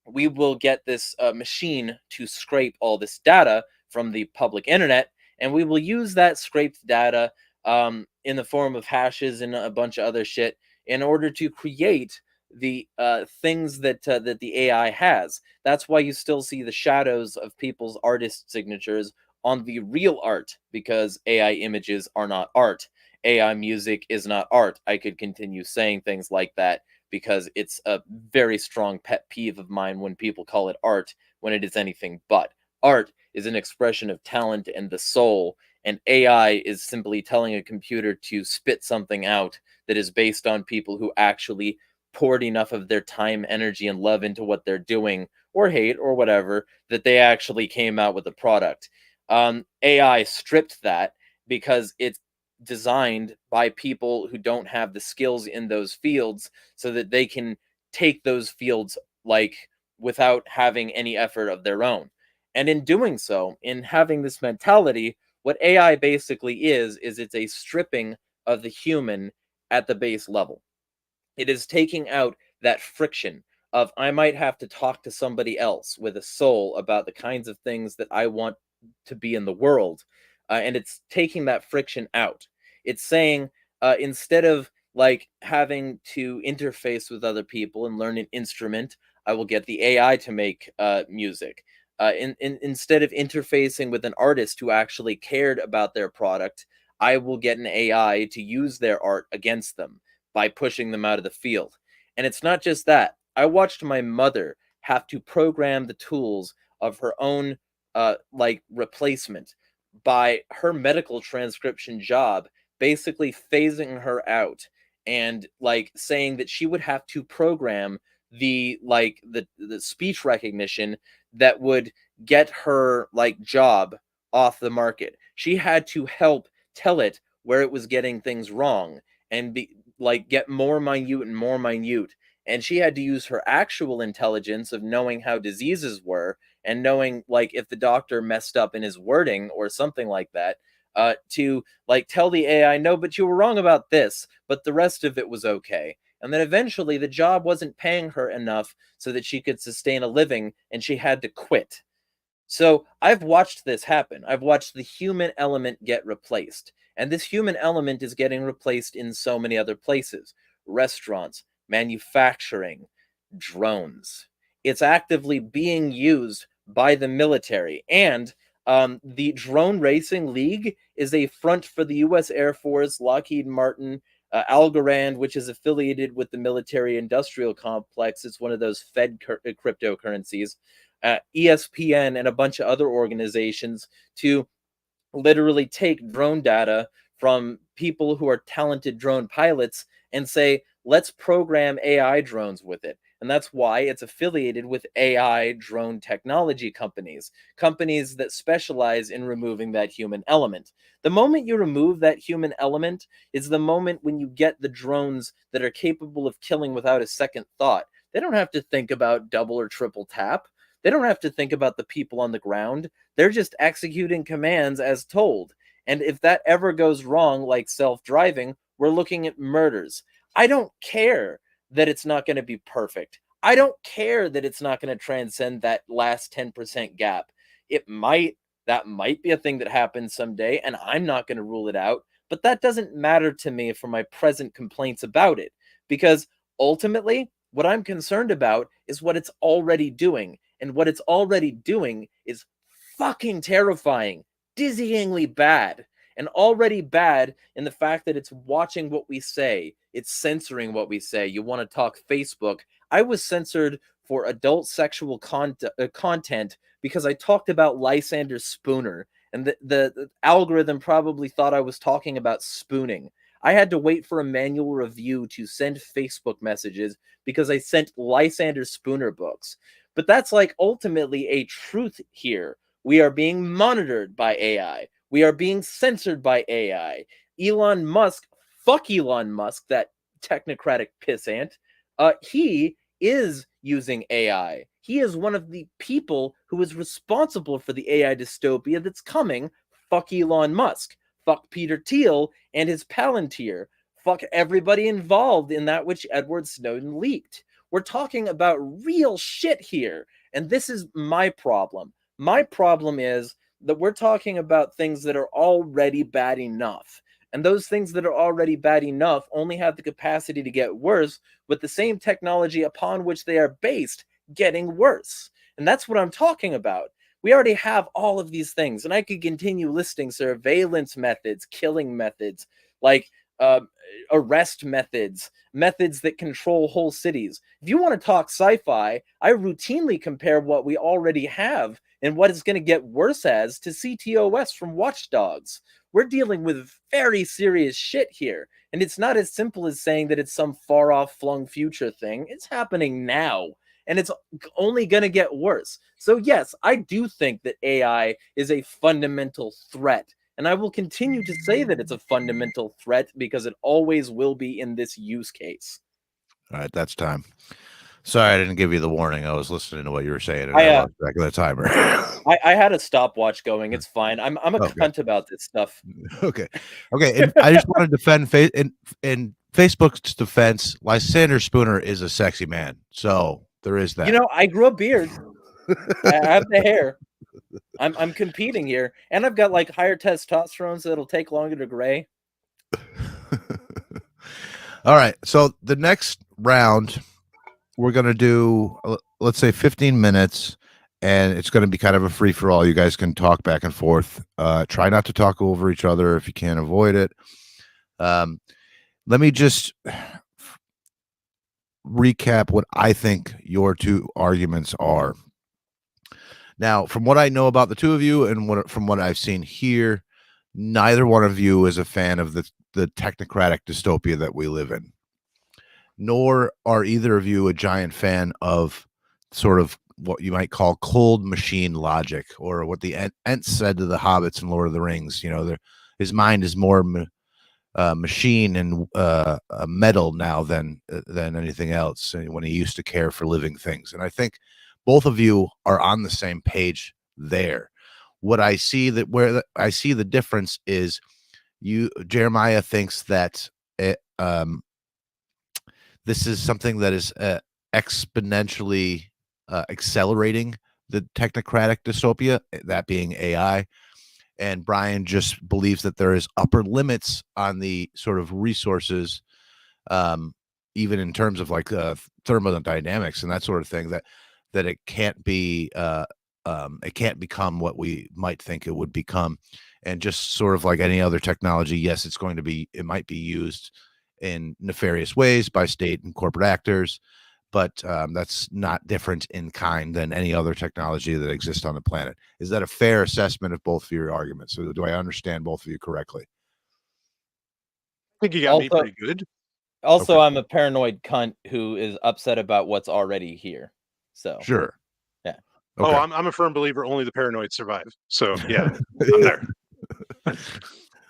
we will get this machine to scrape all this data from the public internet, and we will use that scraped data in the form of hashes and a bunch of other shit in order to create the things that the AI has. That's why you still see the shadows of people's artist signatures on the real art, because AI images are not art. AI music is not art. I could continue saying things like that because it's a very strong pet peeve of mine when people call it art when it is anything but. Art is an expression of talent and the soul, and AI is simply telling a computer to spit something out that is based on people who actually poured enough of their time, energy, and love into what they're doing, or hate, or whatever, that they actually came out with a product. AI stripped that because it's designed by people who don't have the skills in those fields so that they can take those fields like without having any effort of their own. And in doing so, in having this mentality, what AI basically is it's a stripping of the human at the base level. It is taking out that friction of I might have to talk to somebody else with a soul about the kinds of things that I want to be in the world. And it's taking that friction out. It's saying instead of like having to interface with other people and learn an instrument, I will get the AI to make music. Instead of interfacing with an artist who actually cared about their product, I will get an AI to use their art against them by pushing them out of the field. And it's not just that. I watched my mother have to program the tools of her own like replacement by her medical transcription job, basically phasing her out and like saying that she would have to program the speech recognition that would get her like job off the market. She had to help tell it where it was getting things wrong and be like get more minute and more minute. And she had to use her actual intelligence of knowing how diseases were and knowing like if the doctor messed up in his wording or something like that, to like tell the AI, no, but you were wrong about this, but the rest of it was okay. And then eventually the job wasn't paying her enough so that she could sustain a living and she had to quit. So I've watched this happen. I've watched the human element get replaced. And this human element is getting replaced in so many other places: restaurants, manufacturing, drones. It's actively being used by the military. And the Drone Racing League is a front for the U.S. Air Force, Lockheed Martin, Algorand, which is affiliated with the military industrial complex. It's one of those Fed cryptocurrencies. ESPN and a bunch of other organizations to literally take drone data from people who are talented drone pilots and say, let's program AI drones with it. And that's why it's affiliated with AI drone technology companies, companies that specialize in removing that human element. The moment you remove that human element is the moment when you get the drones that are capable of killing without a second thought. They don't have to think about double or triple tap. They don't have to think about the people on the ground. They're just executing commands as told. And if that ever goes wrong, like self-driving, we're looking at murders. I don't care that it's not going to be perfect. I don't care that it's not going to transcend that last 10% gap. That might be a thing that happens someday, and I'm not going to rule it out. But that doesn't matter to me for my present complaints about it, because ultimately, what I'm concerned about is what it's already doing. And what it's already doing is fucking terrifying, dizzyingly bad, and already bad in the fact that it's watching what we say. It's censoring what we say. You want to talk Facebook? I was censored for adult sexual content because I talked about Lysander Spooner, and the algorithm probably thought I was talking about spooning. I had to wait for a manual review to send Facebook messages because I sent Lysander Spooner books. But that's like ultimately a truth here. We are being monitored by AI. We are being censored by AI. Elon Musk, fuck Elon Musk, that technocratic pissant. He is using AI. He is one of the people who is responsible for the AI dystopia that's coming. Fuck Elon Musk. Fuck Peter Thiel and his Palantir. Fuck everybody involved in that which Edward Snowden leaked. We're talking about real shit here. And this is my problem. My problem is that we're talking about things that are already bad enough. And those things that are already bad enough only have the capacity to get worse with the same technology upon which they are based getting worse. And that's what I'm talking about. We already have all of these things, and I could continue listing surveillance methods, killing methods, like arrest methods, methods that control whole cities. If you want to talk sci-fi, I routinely compare what we already have and what is going to get worse as to CTOS from Watch Dogs. We're dealing with very serious shit here, and it's not as simple as saying that it's some far-off flung future thing. It's happening now. and it's only going to get worse. So yes, I do think that AI is a fundamental threat, and I will continue to say that it's a fundamental threat because it always will be in this use case. All right, that's time. Sorry, I didn't give you the warning. I was listening to what you were saying, and I lost track of the timer. I had a stopwatch going. It's fine. I'm a cunt about this stuff. Okay. And I just want to defend in Facebook's defense. Lysander Spooner is a sexy man, so there is that. You know, I grew a beard. I have the hair. I'm competing here, and I've got like higher testosterone, so it'll take longer to gray. All right. So the next round, we're going to do, let's say 15 minutes, and it's going to be kind of a free for all. You guys can talk back and forth. Try not to talk over each other if you can't avoid it. Let me just recap what I think your two arguments are. Now, from what I know about the two of you and from what I've seen here, neither one of you is a fan of the technocratic dystopia that we live in. Nor are either of you a giant fan of sort of what you might call cold machine logic, or what the Ents said to the hobbits in Lord of the Rings. You know, his mind is more machine and metal now than anything else, when he used to care for living things. And I think both of you are on the same page there. What I see I see the difference is Jeremiah thinks that this is something that is exponentially accelerating the technocratic dystopia, that being AI. And Brian just believes that there is upper limits on the sort of resources, even in terms of like thermodynamics and that sort of thing, that it can't be it can't become what we might think it would become. And just sort of like any other technology, yes, it might be used in nefarious ways by state and corporate actors, but that's not different in kind than any other technology that exists on the planet. Is that a fair assessment of both of your arguments? So do I understand both of you correctly? I think you got me pretty good. Also, okay. I'm a paranoid cunt who is upset about what's already here. So sure. Yeah. Okay. Oh, I'm a firm believer only the paranoid survive. So yeah, I'm there.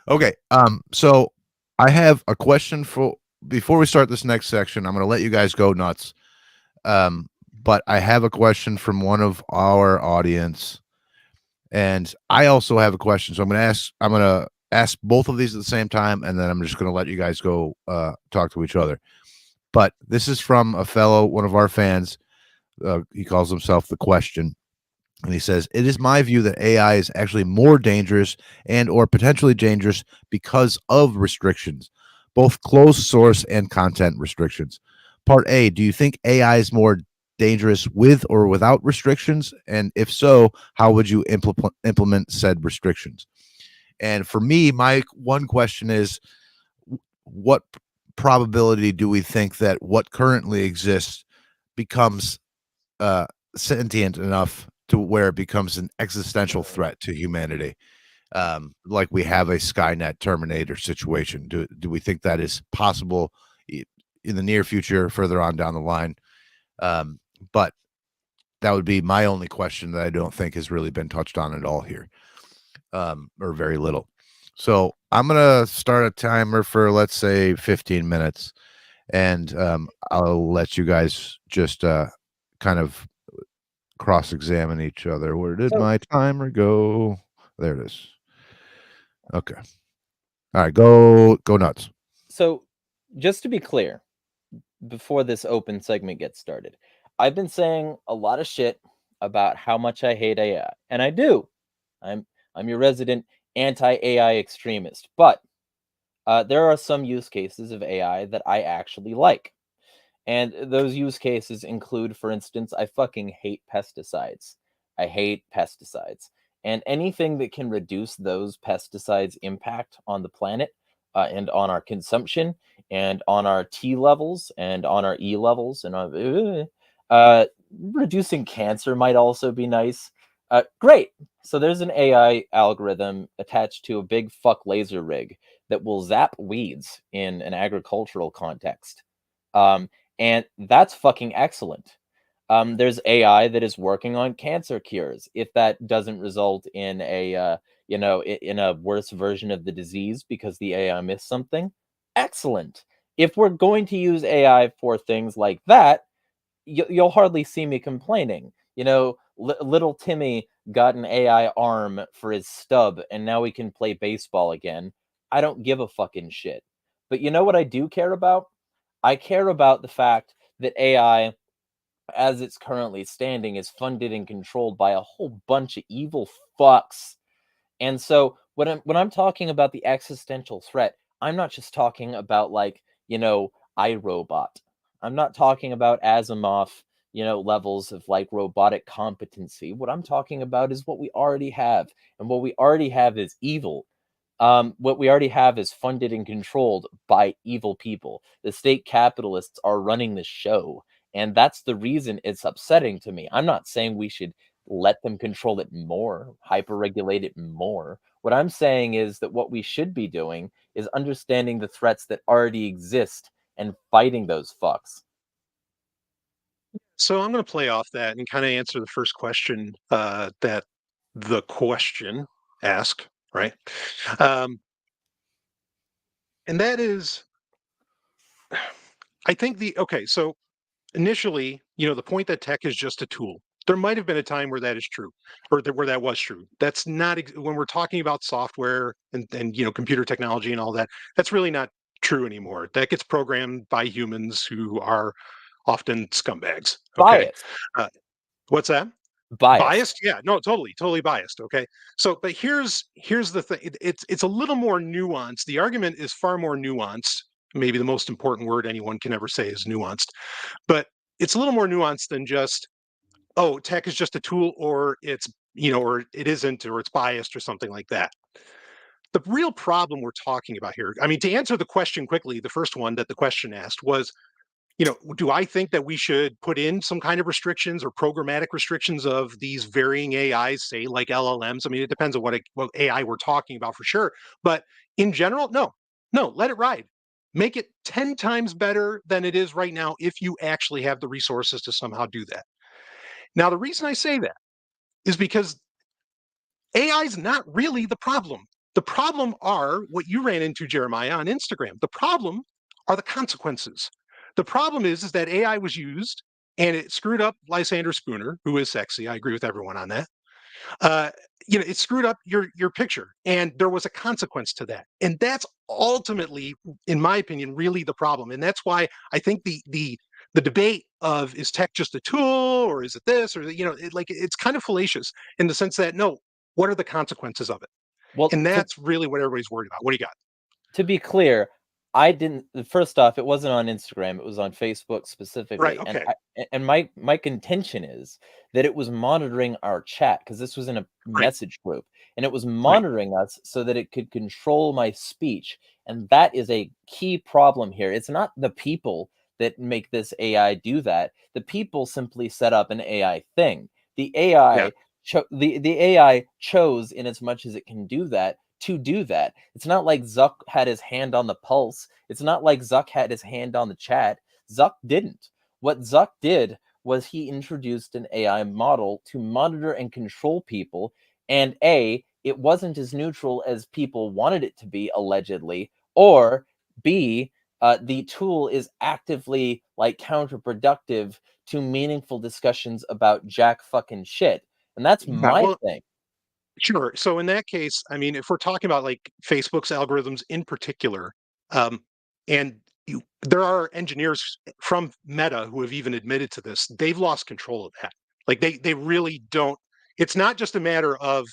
Okay. So I have a question before we start this next section. I'm going to let you guys go nuts. But I have a question from one of our audience, and I also have a question. So I'm going to ask both of these at the same time, and then I'm just going to let you guys go talk to each other. But this is from one of our fans. He calls himself The Question. And he says, "It is my view that AI is actually more dangerous or potentially dangerous because of restrictions, both closed source and content restrictions. Part A, do you think AI is more dangerous with or without restrictions? And if so, how would you implement said restrictions?" And for me, my one question is, what probability do we think that what currently exists becomes sentient enough to where it becomes an existential threat to humanity, like we have a Skynet Terminator situation? Do we think that is possible in the near future, further on down the line? But that would be my only question that I don't think has really been touched on at all here, or very little. So I'm gonna start a timer for, let's say, 15 minutes, and I'll let you guys just kind of cross-examine each other. Where did my timer go? There it is. Okay. All right, go nuts. So just to be clear, before this open segment gets started, I've been saying a lot of shit about how much I hate AI, and I do. I'm your resident anti-AI extremist, but there are some use cases of AI that I actually like. And those use cases include, for instance, I fucking hate pesticides. I hate pesticides. And anything that can reduce those pesticides' impact on the planet and on our consumption and on our T levels and on our E levels and reducing cancer might also be nice. Great. So there's an AI algorithm attached to a big fuck laser rig that will zap weeds in an agricultural context. And that's fucking excellent. There's AI that is working on cancer cures. If that doesn't result in a in a worse version of the disease because the AI missed something, excellent. If we're going to use AI for things like that, you'll hardly see me complaining. Little Timmy got an AI arm for his stub, and now he can play baseball again. I don't give a fucking shit. But you know what I do care about? I care about the fact that AI, as it's currently standing, is funded and controlled by a whole bunch of evil fucks. And so when I'm talking about the existential threat, I'm not just talking about like, iRobot. I'm not talking about Asimov, levels of like robotic competency. What I'm talking about is what we already have. And what we already have is evil. What we already have is funded and controlled by evil people. The state capitalists are running the show. And that's the reason it's upsetting to me. I'm not saying we should let them control it more, hyper-regulate it more. What I'm saying is that what we should be doing is understanding the threats that already exist and fighting those fucks. So I'm going to play off that and kind of answer the first question that the question asked, right? And that is, I think so initially, the point that tech is just a tool. There might have been a time where that is true, or where that was true. That's not when we're talking about software and computer technology and all that. That's really not true anymore. That gets programmed by humans who are often scumbags. Okay, what's that? Biased? Yeah, no, totally biased. Okay, so but here's the thing. It's a little more nuanced. The argument is far more nuanced. Maybe the most important word anyone can ever say is nuanced, but it's a little more nuanced than just, oh, tech is just a tool, or it's or it isn't, or it's biased, or something like that. The real problem we're talking about here, I mean, to answer the question quickly, the first one that the question asked was, do I think that we should put in some kind of restrictions or programmatic restrictions of these varying AIs, say like LLMs? I mean, it depends on what AI we're talking about for sure. But in general, no, let it ride. Make it 10 times better than it is right now if you actually have the resources to somehow do that. Now, the reason I say that is because AI is not really the problem. The problem are what you ran into, Jeremiah, on Instagram. The problem are the consequences. The problem is that AI was used and it screwed up Lysander Spooner, who is sexy. I agree with everyone on that. It screwed up your picture, and there was a consequence to that. And that's ultimately, in my opinion, really the problem. And that's why I think the debate of, is tech just a tool, or is it this, or it's kind of fallacious in the sense that, no, what are the consequences of it? Well, and that's really what everybody's worried about. What do you got? To be clear, I didn't. First off, it wasn't on Instagram; it was on Facebook specifically. Right. Okay. And my contention is that it was monitoring our chat, because this was in a message group, and it was monitoring us so that it could control my speech. And that is a key problem here. It's not the people that make this AI do that. The people simply set up an AI thing. The AI the AI chose, in as much as it can do that, to do that. It's not like Zuck had his hand on the pulse. It's not like Zuck had his hand on the chat. Zuck didn't. What Zuck did was he introduced an AI model to monitor and control people, and A, it wasn't as neutral as people wanted it to be, allegedly, or B, the tool is actively like counterproductive to meaningful discussions about jack fucking shit. And that's my thing. Sure. So in that case, I mean, if we're talking about like Facebook's algorithms in particular, and there are engineers from Meta who have even admitted to this, they've lost control of that. Like they really don't. It's not just a matter of,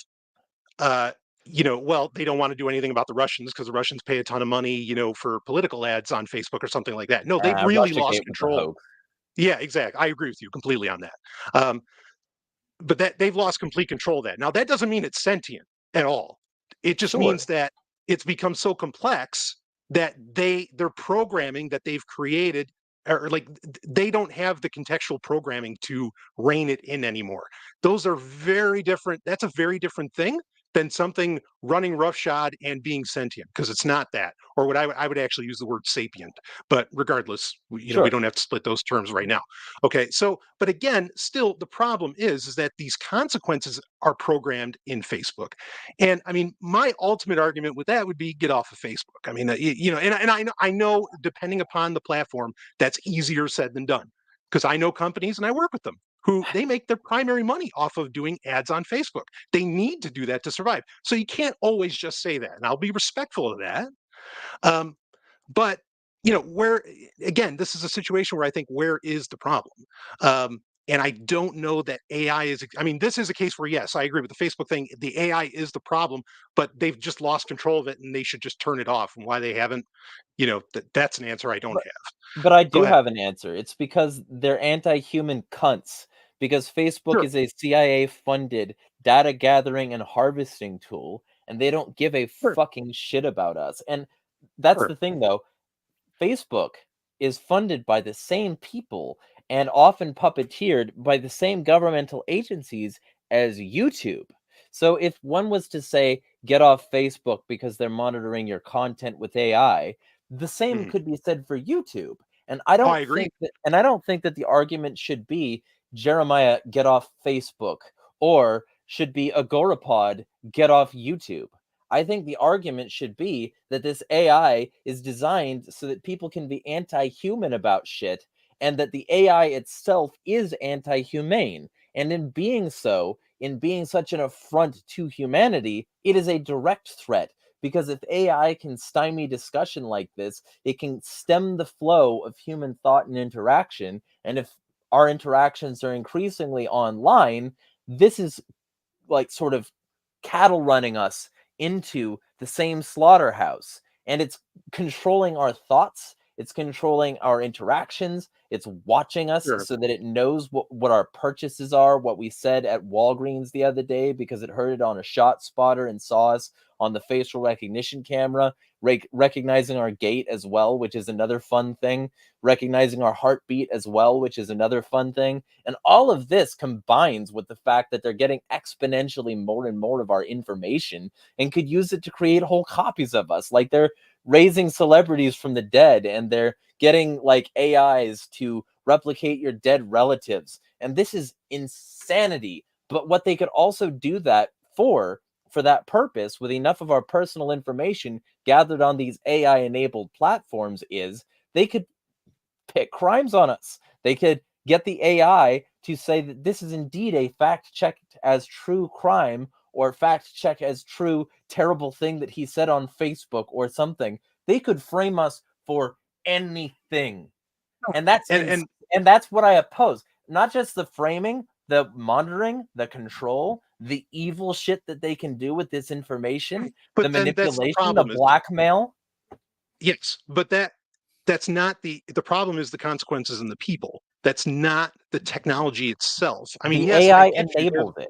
well, they don't want to do anything about the Russians because the Russians pay a ton of money, for political ads on Facebook or something like that. No, they've really lost control. Yeah, exactly. I agree with you completely on that. But that they've lost complete control of that. Now, that doesn't mean it's sentient at all. It just means that it's become so complex that their programming that they've created, or like, they don't have the contextual programming to rein it in anymore. Those are very different. That's a very different thing than something running roughshod and being sentient, because it's not that. Or what I would actually use the word sapient. But regardless, we don't have to split those terms right now. Okay, so but again, still the problem is that these consequences are programmed in Facebook. And I mean, my ultimate argument with that would be get off of Facebook. I mean, and I know depending upon the platform, that's easier said than done, because I know companies and I work with them who they make their primary money off of doing ads on Facebook. They need to do that to survive. So you can't always just say that. And I'll be respectful of that. But where again, this is a situation where I think where is the problem? And I don't know that AI is. I mean, this is a case where yes, I agree with the Facebook thing. The AI is the problem, but they've just lost control of it, and they should just turn it off. And why they haven't, that's an answer I don't have. But I do have an answer. It's because they're anti-human cunts. Because Facebook is a CIA-funded data gathering and harvesting tool, and they don't give a fucking shit about us. And that's the thing, though. Facebook is funded by the same people and often puppeteered by the same governmental agencies as YouTube. So if one was to say, get off Facebook because they're monitoring your content with AI, the same could be said for YouTube. And I don't think that the argument should be, Jeremiah, get off Facebook, or should be Agorapod, get off YouTube. I think the argument should be that this AI is designed so that people can be anti-human about shit, and that the AI itself is anti-humane. And in being so, in being such an affront to humanity, it is a direct threat. Because if AI can stymie discussion like this, it can stem the flow of human thought and interaction. And if our interactions are increasingly online, this is like sort of cattle running us into the same slaughterhouse. And it's controlling our thoughts. It's controlling our interactions. It's watching us so that it knows what our purchases are, what we said at Walgreens the other day, because it heard it on a shot spotter and saw us on the facial recognition camera, recognizing our gait as well, which is another fun thing, recognizing our heartbeat as well, which is another fun thing. And all of this combines with the fact that they're getting exponentially more and more of our information and could use it to create whole copies of us. Like they're raising celebrities from the dead, and they're getting like AIs to replicate your dead relatives. And this is insanity. But what they could also do that for that purpose, with enough of our personal information gathered on these AI-enabled platforms, is they could pick crimes on us. They could get the AI to say that this is indeed a fact-checked as true crime, or fact-check as true terrible thing that he said on Facebook or something. They could frame us for anything. And that's and that's what I oppose. Not just the framing, the monitoring, the control, the evil shit that they can do with this information, but the manipulation, the blackmail. Yes, but that's not the problem. Is the consequences and the people. That's not the technology itself. I mean, the AI enabled it.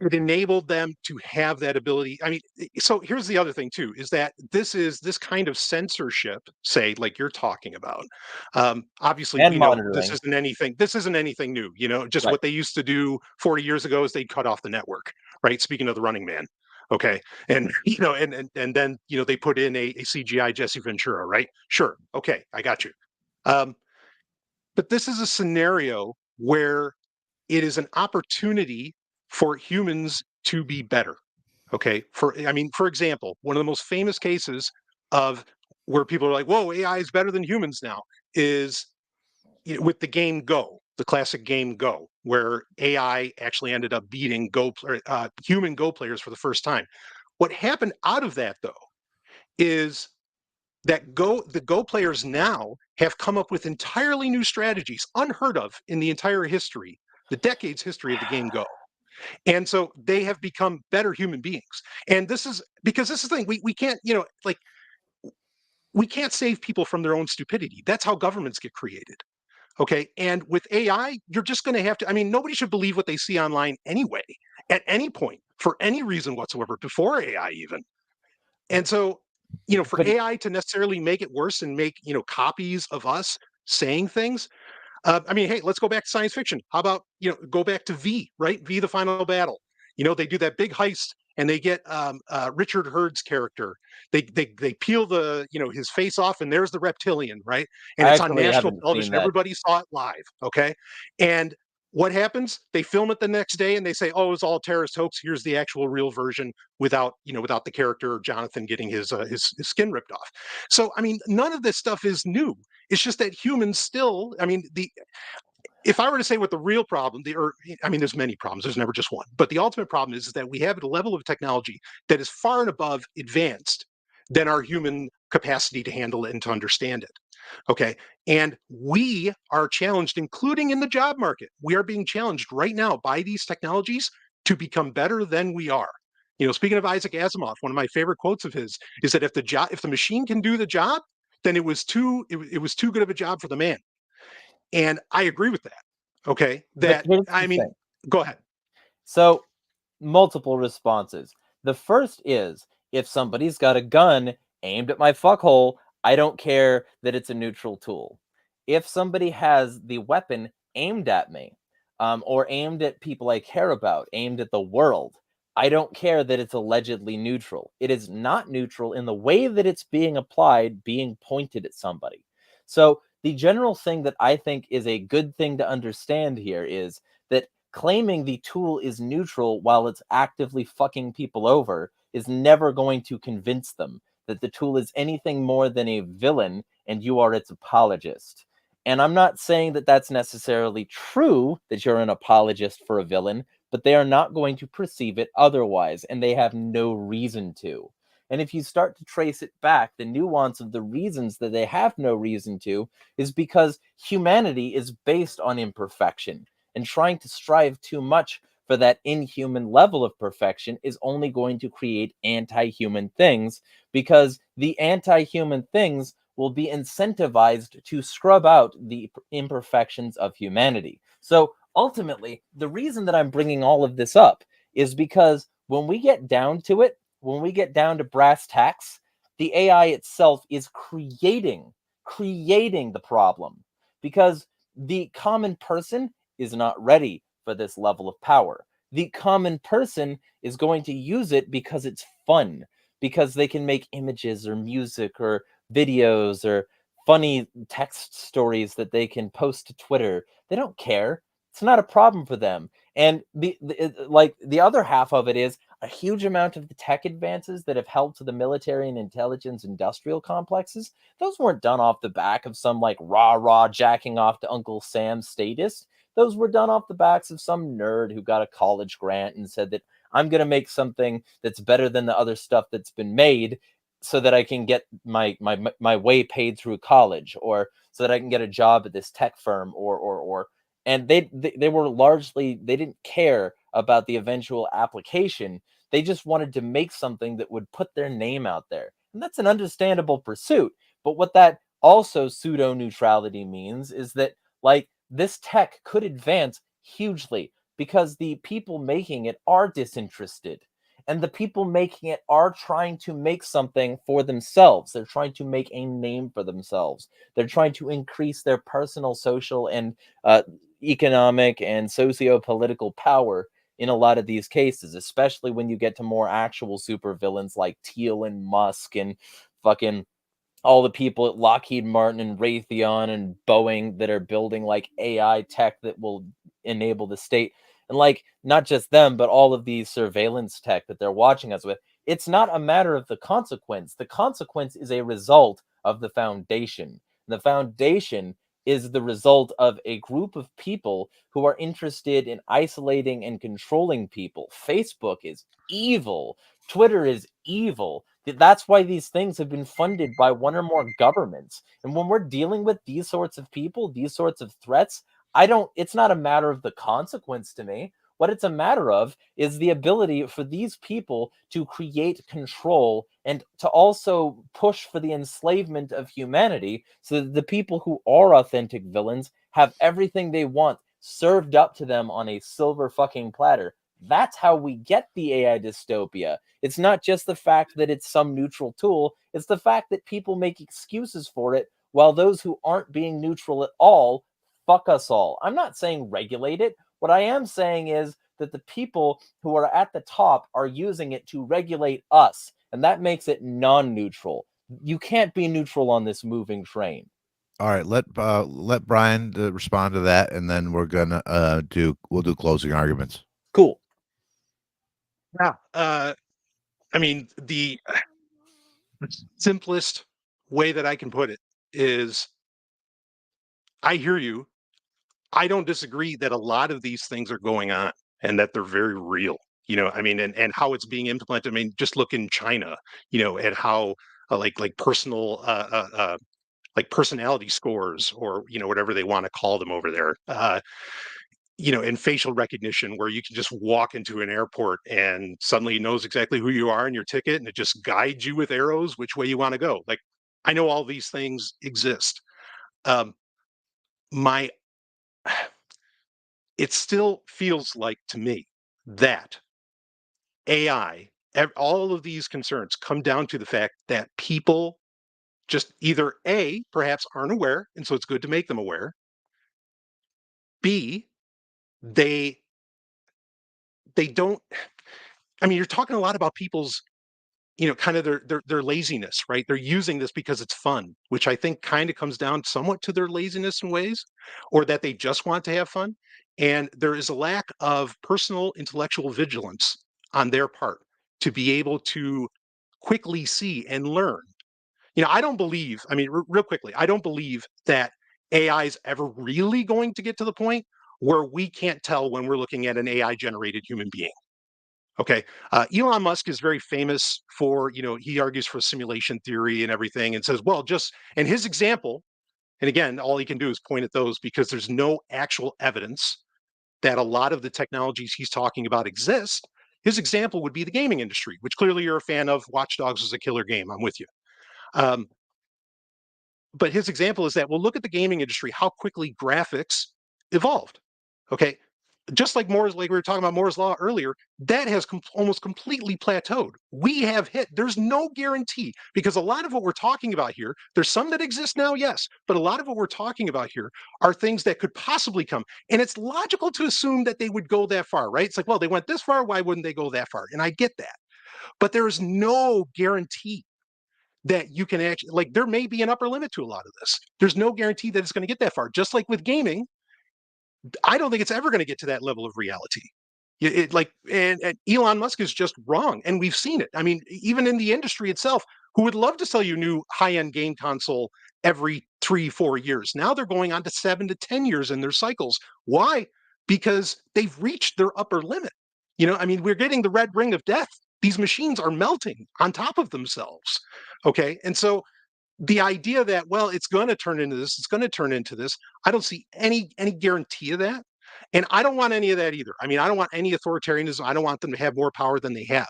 It enabled them to have that ability. I mean, so here's the other thing too, is that this kind of censorship, say, like you're talking about. Obviously, and we know this isn't anything new. Just what they used to do 40 years ago is they'd cut off the network, right? Speaking of the Running Man. Okay. And, and then, they put in a CGI Jesse Ventura, right? Sure. Okay. I got you. But this is a scenario where it is an opportunity for humans to be better. Okay. For example, one of the most famous cases of where people are like, whoa, AI is better than humans now is with the game Go, the classic game Go, where AI actually ended up beating human Go players for the first time. What happened out of that, though, is that the Go players now have come up with entirely new strategies, unheard of in the entire history, the decades history of the game Go. And so they have become better human beings. And this is because this is the thing, we can't, we can't save people from their own stupidity. That's how governments get created. Okay. And with AI, you're just going to have to, nobody should believe what they see online anyway, at any point, for any reason whatsoever, before AI even. And so, for AI to necessarily make it worse and make, copies of us saying things, I mean, hey, let's go back to science fiction. How about, go back to V, right? V, the final battle. They do that big heist and they get Richard Hurd's character. They peel his face off and there's the reptilian, right? And it's on national television. Everybody saw it live, okay? And what happens? They film it the next day and they say, "Oh, it was all terrorist hoax. Here's the actual real version without the character Jonathan getting his skin ripped off." So, I mean, none of this stuff is new. It's just that humans still, I mean, if I were to say what the real problem, there's many problems. There's never just one. But the ultimate problem is that we have a level of technology that is far and above advanced than our human capacity to handle it and to understand it. Okay. And we are challenged, including in the job market. We are being challenged right now by these technologies to become better than we are. Speaking of Isaac Asimov, one of my favorite quotes of his is that if the machine can do the job, then it was too good of a job for the man. And I agree with that. Okay. Go ahead. So multiple responses. The first is, if somebody's got a gun aimed at my fuckhole, I don't care that it's a neutral tool. If somebody has the weapon aimed at me, or aimed at people I care about, aimed at the world, I don't care that it's allegedly neutral. It is not neutral in the way that it's being applied, being pointed at somebody. So the general thing that I think is a good thing to understand here is that claiming the tool is neutral while it's actively fucking people over is never going to convince them that the tool is anything more than a villain and you are its apologist. And I'm not saying that that's necessarily true, that you're an apologist for a villain, but they are not going to perceive it otherwise, and they have no reason to. And if you start to trace it back, the nuance of the reasons that they have no reason to is because humanity is based on imperfection, and trying to strive too much for that inhuman level of perfection is only going to create anti-human things, because the anti-human things will be incentivized to scrub out the imperfections of humanity. So ultimately, the reason that I'm bringing all of this up is because when we get down to it, when we get down to brass tacks, the AI itself is creating the problem, because the common person is not ready for this level of power. The common person is going to use it because it's fun, because they can make images or music or videos or funny text stories that they can post to Twitter. They don't care. It's not a problem for them. And the other half of it is a huge amount of the tech advances that have helped to the military and intelligence industrial complexes. Those weren't done off the back of some rah jacking off to Uncle Sam status. Those were done off the backs of some nerd who got a college grant and said that I'm going to make something that's better than the other stuff that's been made, so that I can get my way paid through college, or so that I can get a job at this tech firm, and they were largely, they didn't care about the eventual application. They just wanted to make something that would put their name out there. And that's an understandable pursuit. But what that also pseudo neutrality means is that this tech could advance hugely because the people making it are disinterested. And the people making it are trying to make something for themselves. They're trying to make a name for themselves. They're trying to increase their personal, social, and economic and socio-political power in a lot of these cases, especially when you get to more actual supervillains like Teal and Musk and fucking all the people at Lockheed Martin and Raytheon and Boeing that are building AI tech that will enable the state. And not just them, but all of these surveillance tech that they're watching us with. It's not a matter of the consequence. The consequence is a result of the foundation. The foundation is the result of a group of people who are interested in isolating and controlling people. Facebook is evil. Twitter is evil. That's why these things have been funded by one or more governments. And when we're dealing with these sorts of people, these sorts of threats, it's not a matter of the consequence to me. What it's a matter of is the ability for these people to create control and to also push for the enslavement of humanity, so that the people who are authentic villains have everything they want served up to them on a silver fucking platter. That's how we get the AI dystopia. It's not just the fact that it's some neutral tool. It's the fact that people make excuses for it, while those who aren't being neutral at all fuck us all. I'm not saying regulate it. What I am saying is that the people who are at the top are using it to regulate us, and that makes it non-neutral. You can't be neutral on this moving train. All right, let Brian respond to that, and then we'll do closing arguments. Cool. Yeah. I mean, the simplest way that I can put it is, I hear you. I don't disagree that a lot of these things are going on and that they're very real. I mean, and how it's being implemented. I mean, just look in China, at how like personal like personality scores, or whatever they want to call them over there. And facial recognition, where you can just walk into an airport and suddenly it knows exactly who you are and your ticket, and it just guides you with arrows which way you want to go. Like, I know all these things exist. My It still feels like to me that AI, all of these concerns come down to the fact that people just either A, perhaps aren't aware, and so it's good to make them aware. B, they don't. I mean, you're talking a lot about people's, kind of their laziness, right? They're using this because it's fun, which I think kind of comes down somewhat to their laziness in ways, or that they just want to have fun. And there is a lack of personal intellectual vigilance on their part to be able to quickly see and learn. I don't believe, I mean, real quickly, I don't believe that AI is ever really going to get to the point where we can't tell when we're looking at an AI generated human being. Okay. Elon Musk is very famous for, he argues for simulation theory and everything, and says, well, and his example, and again, all he can do is point at those, because there's no actual evidence that a lot of the technologies he's talking about exist. His example would be the gaming industry, which clearly you're a fan of. Watch Dogs is a killer game. I'm with you. But his example is that, well, look at the gaming industry, how quickly graphics evolved. Okay. Just like we were talking about Moore's Law earlier, that has almost completely plateaued. We have there's no guarantee, because a lot of what we're talking about here, there's some that exist now, yes, but a lot of what we're talking about here are things that could possibly come. And it's logical to assume that they would go that far, right? It's like, well, they went this far, why wouldn't they go that far? And I get that. But there is no guarantee that you can actually, like, there may be an upper limit to a lot of this. There's no guarantee that it's going to get that far. Just like with gaming, I don't think it's ever going to get to that level of reality. And Elon Musk is just wrong, and we've seen it. I mean, even in the industry itself, who would love to sell you a new high-end game console every 3-4 years? Now they're going on to 7 to 10 years in their cycles. Why? Because they've reached their upper limit. I mean, we're getting the red ring of death. These machines are melting on top of themselves. Okay, and so the idea that, well, it's going to turn into this, I don't see any guarantee of that. And I don't want any of that either. I mean, I don't want any authoritarianism. I don't want them to have more power than they have.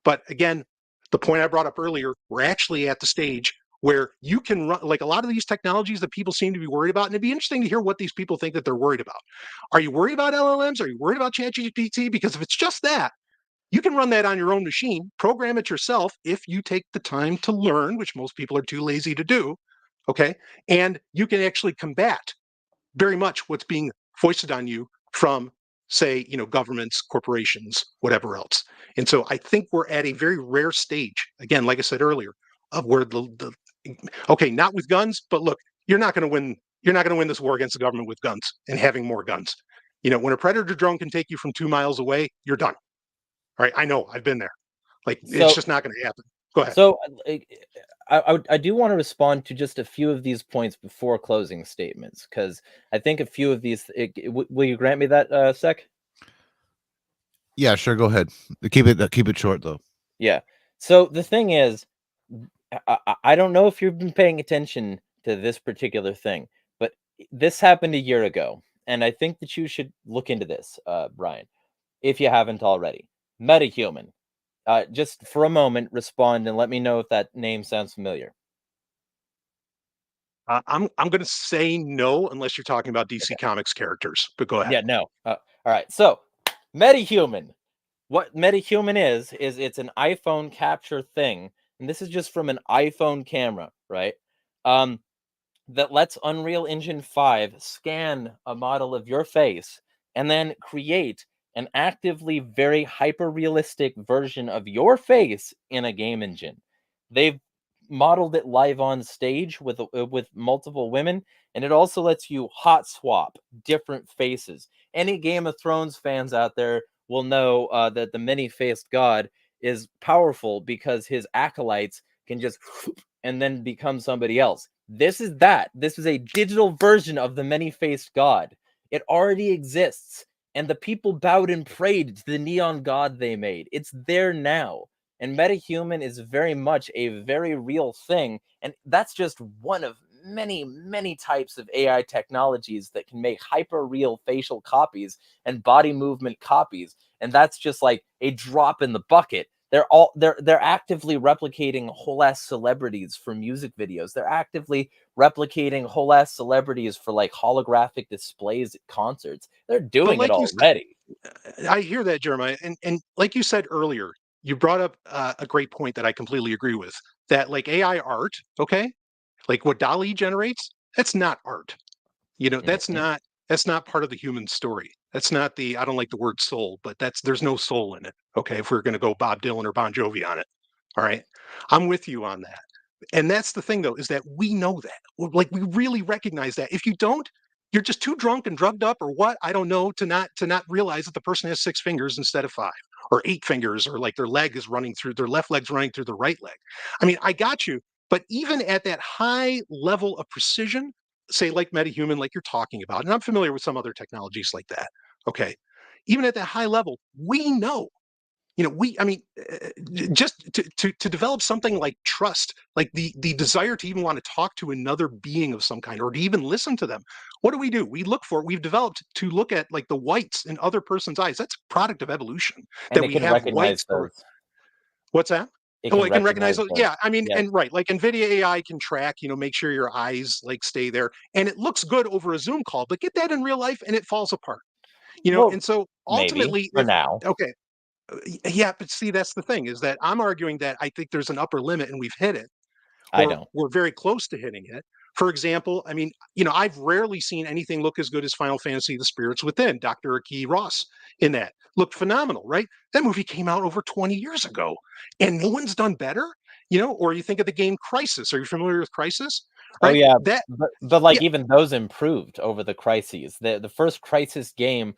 But again, the point I brought up earlier, we're actually at the stage where you can run, like, a lot of these technologies that people seem to be worried about. And it'd be interesting to hear what these people think that they're worried about. Are you worried about LLMs? Are you worried about ChatGPT? Because if it's just that, you can run that on your own machine, program it yourself if you take the time to learn, which most people are too lazy to do. Okay. And you can actually combat very much what's being foisted on you from, say, governments, corporations, whatever else. And so I think we're at a very rare stage, again, like I said earlier, of where okay, not with guns, but look, you're not going to win this war against the government with guns and having more guns. When a Predator drone can take you from 2 miles away, you're done. All right, I know, I've been there. Like, it's just not going to happen. Go ahead. So I do want to respond to just a few of these points before closing statements, because I think a few of these. Will you grant me that, Sec? Yeah, sure. Go ahead. Keep it short, though. Yeah. So the thing is, I don't know if you've been paying attention to this particular thing, but this happened a year ago, and I think that you should look into this, Brian, if you haven't already. MetaHuman. Just for a moment, respond and let me know if that name sounds familiar. I'm going to say no, unless you're talking about DC Comics characters, but go ahead. Yeah, no. All right. So, MetaHuman. What MetaHuman is it's an iPhone capture thing, and this is just from an iPhone camera, right? that lets Unreal Engine 5 scan a model of your face and then create an actively very hyper-realistic version of your face in a game engine. They've modeled it live on stage with multiple women, and it also lets you hot swap different faces. Any Game of Thrones fans out there will know that the many-faced god is powerful because his acolytes can just and then become somebody else. This is that. This is a digital version of the many-faced god. It already exists, and the people bowed and prayed to the neon god they made. It's there now. And metahuman is very much a very real thing, and that's just one of many, many types of AI technologies that can make hyper real facial copies and body movement copies. And that's just like a drop in the bucket. They're actively replicating whole ass celebrities for music videos. They're actively replicating whole ass celebrities for like holographic displays at concerts. They're doing it already. I hear that, Jeremiah, and like you said earlier, you brought up a great point that I completely agree with. That like AI art, okay, like what DALL-E generates, that's not art. You know, that's not part of the human story. That's not the, I don't like the word soul, but there's no soul in it. Okay, if we're going to go Bob Dylan or Bon Jovi on it, all right, I'm with you on that. And that's the thing, though, is that we know that. Like we really recognize that. If you don't, you're just too drunk and drugged up, or what? I don't know, to not realize that the person has 6 fingers instead of 5, or 8 fingers, or like their left leg's running through the right leg. I mean, I got you. But even at that high level of precision, say like MetaHuman, like you're talking about, and I'm familiar with some other technologies like that. Okay, even at that high level, we know, I mean, just to develop something like trust, like the desire to even want to talk to another being of some kind, or to even listen to them. What do? We've developed to look at like the whites in other person's eyes. That's a product of evolution. And That we have whites. What's that? It can recognize those. Yeah, I mean, and right, like NVIDIA AI can track, make sure your eyes like stay there, and it looks good over a Zoom call, but get that in real life and it falls apart. And so ultimately, for now, okay, yeah, but see, that's the thing, is that I'm arguing that I think there's an upper limit and we've hit it, or we're very close to hitting it. For example, I mean, I've rarely seen anything look as good as Final Fantasy: The Spirits Within. Dr. Aki Ross in that looked phenomenal, right? That movie came out over 20 years ago, and no one's done better. Or you think of the game Crisis. Are you familiar with Crisis? Right? Oh yeah, but like even those improved over the Crises. The first Crisis game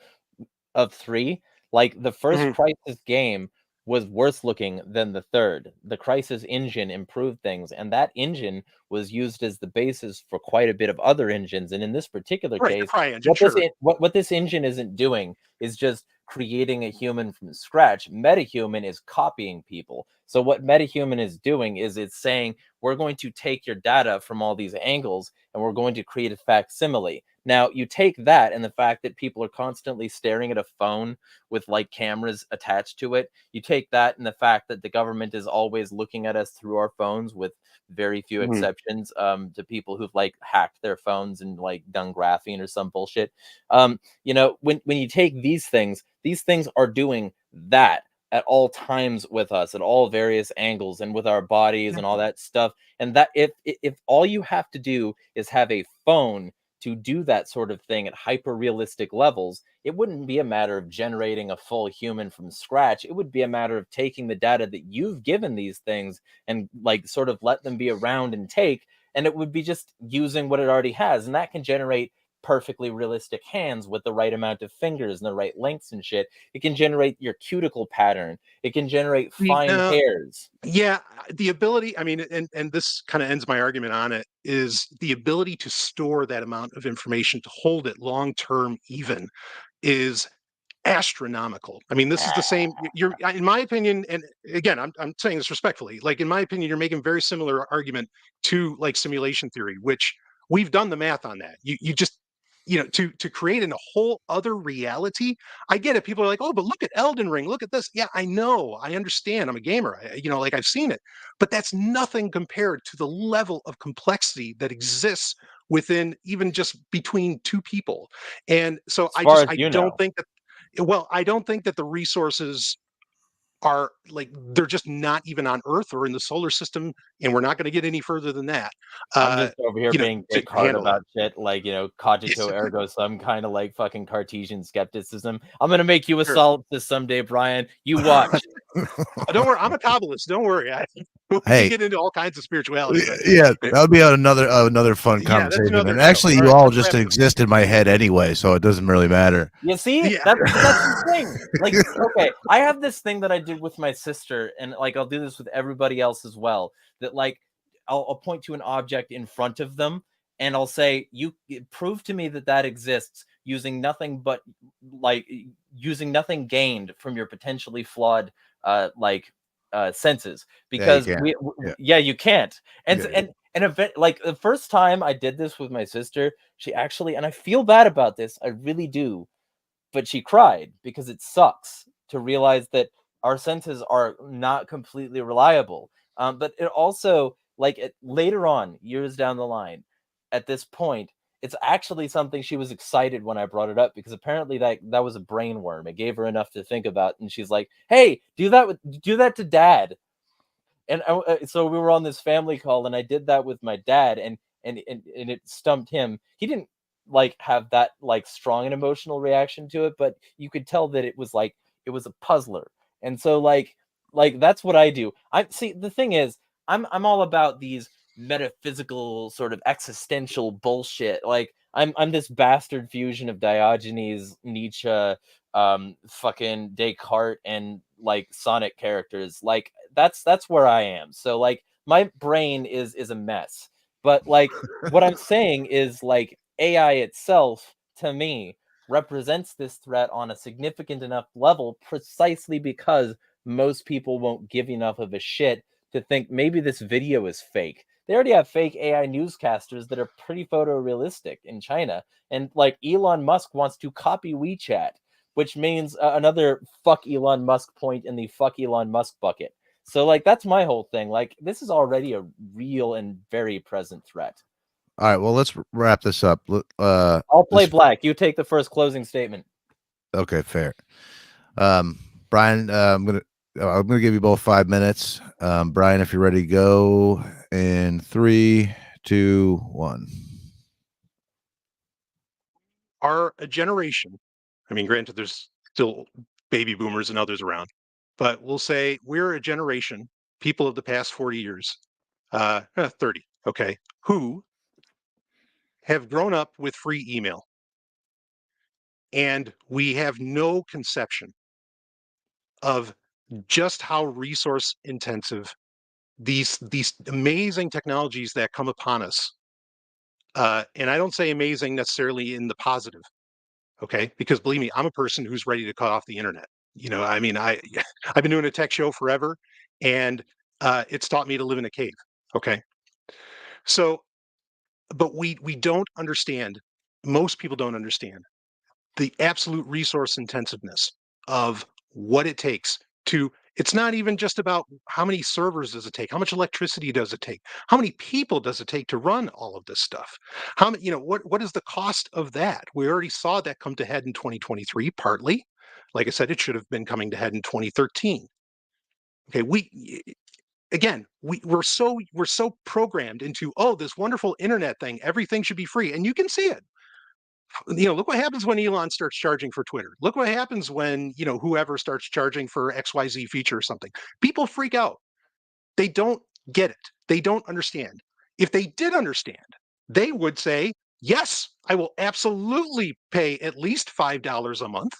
of 3, like the first Crisis game was worse looking than the third. The Crisis engine improved things, and that engine was used as the basis for quite a bit of other engines. And in this particular case, what this engine isn't doing is just creating a human from scratch. MetaHuman is copying people. So what MetaHuman is doing is it's saying, we're going to take your data from all these angles and we're going to create a facsimile. Now, you take that and the fact that people are constantly staring at a phone with like cameras attached to it. You take that and the fact that the government is always looking at us through our phones, with very few exceptions to people who've like hacked their phones and like done graphene or some bullshit. When you take these things are doing that at all times with us, at all various angles, and with our bodies and all that stuff. And that if all you have to do is have a phone to do that sort of thing at hyper realistic levels, it wouldn't be a matter of generating a full human from scratch. It would be a matter of taking the data that you've given these things and like sort of let them be around and take, and it would be just using what it already has. And that can generate perfectly realistic hands with the right amount of fingers and the right lengths and shit. It can generate your cuticle pattern. It can generate fine hairs. Yeah, the ability, I mean, and this kind of ends my argument on it, is the ability to store that amount of information, to hold it long term even, is astronomical. I mean, this is the same. You're, in my opinion, and again, I'm saying this respectfully. Like in my opinion, you're making a very similar argument to like simulation theory, which we've done the math on that. You just to create in a whole other reality. I get it. People are like, oh, but look at Elden Ring. Look at this. Yeah, I know. I understand. I'm a gamer. Like I've seen it, but that's nothing compared to the level of complexity that exists within even just between two people. And so I don't think that. Well, I don't think that the resources are like, they're just not even on Earth or in the solar system, and we're not going to get any further than that. I'm just over here being Descartes about shit, like, cogito ergo sum, kind of like fucking Cartesian skepticism. I'm gonna make you a solipsist someday, Brian. You watch. Don't worry, I'm a Kabbalist. Don't worry. We get into all kinds of spirituality. But, yeah, that would be another fun conversation. And actually, you all just exist in my head anyway, so it doesn't really matter. You see, that's the thing. Like, okay, I have this thing that I did with my sister, and like I'll do this with everybody else as well. That like I'll point to an object in front of them, and I'll say, "You prove to me that exists using nothing but using nothing gained from your potentially flawed senses." Because you can't. And event, like the first time I did this with my sister, she actually, and I feel bad about this, I really do, but she cried because it sucks to realize that our senses are not completely reliable. But it also, later on, years down the line, at this point, it's actually something she was excited when I brought it up, because apparently that was a brain worm. It gave her enough to think about, and she's like, "Hey, do that to Dad." And so we were on this family call, and I did that with my dad, and it stumped him. He didn't have that strong an emotional reaction to it, but you could tell that it was a puzzler. And so like that's what I do. The thing is, I'm all about these metaphysical sort of existential bullshit. Like I'm this bastard fusion of Diogenes, Nietzsche, fucking Descartes, and Sonic characters. Like that's where I am. So my brain is a mess. But what I'm saying is AI itself, to me, represents this threat on a significant enough level, precisely because most people won't give enough of a shit to think maybe this video is fake. They already have fake AI newscasters that are pretty photorealistic in China. And Elon Musk wants to copy WeChat, which means another fuck Elon Musk point in the fuck Elon Musk bucket. So that's my whole thing. This is already a real and very present threat. All right, well, let's wrap this up. I'll play Black. You take the first closing statement. Okay, fair. Brian, I'm gonna give you both 5 minutes. Brian, if you're ready to go in 3, 2, 1. Are a generation, I mean, granted, there's still baby boomers and others around, but we'll say we're a generation, people of the past 40 years, 30, okay, who have grown up with free email. And we have no conception of just how resource intensive these amazing technologies that come upon us. And I don't say amazing necessarily in the positive, okay? Because believe me, I'm a person who's ready to cut off the internet. I mean, I've been doing a tech show forever, and it's taught me to live in a cave, okay? So, but we don't understand, most people don't understand the absolute resource intensiveness of what it takes to. It's not even just about how many servers does it take, how much electricity does it take, how many people does it take to run all of this stuff, how many, what is the cost of that? We already saw that come to head in 2023, partly. Like I said, it should have been coming to head in 2013. Okay, we're so programmed into, oh, this wonderful internet thing, everything should be free, and you can see it. Look what happens when Elon starts charging for Twitter. Look what happens when, whoever starts charging for XYZ feature or something. People freak out. They don't get it. They don't understand. If they did understand, they would say, yes, I will absolutely pay at least $5 a month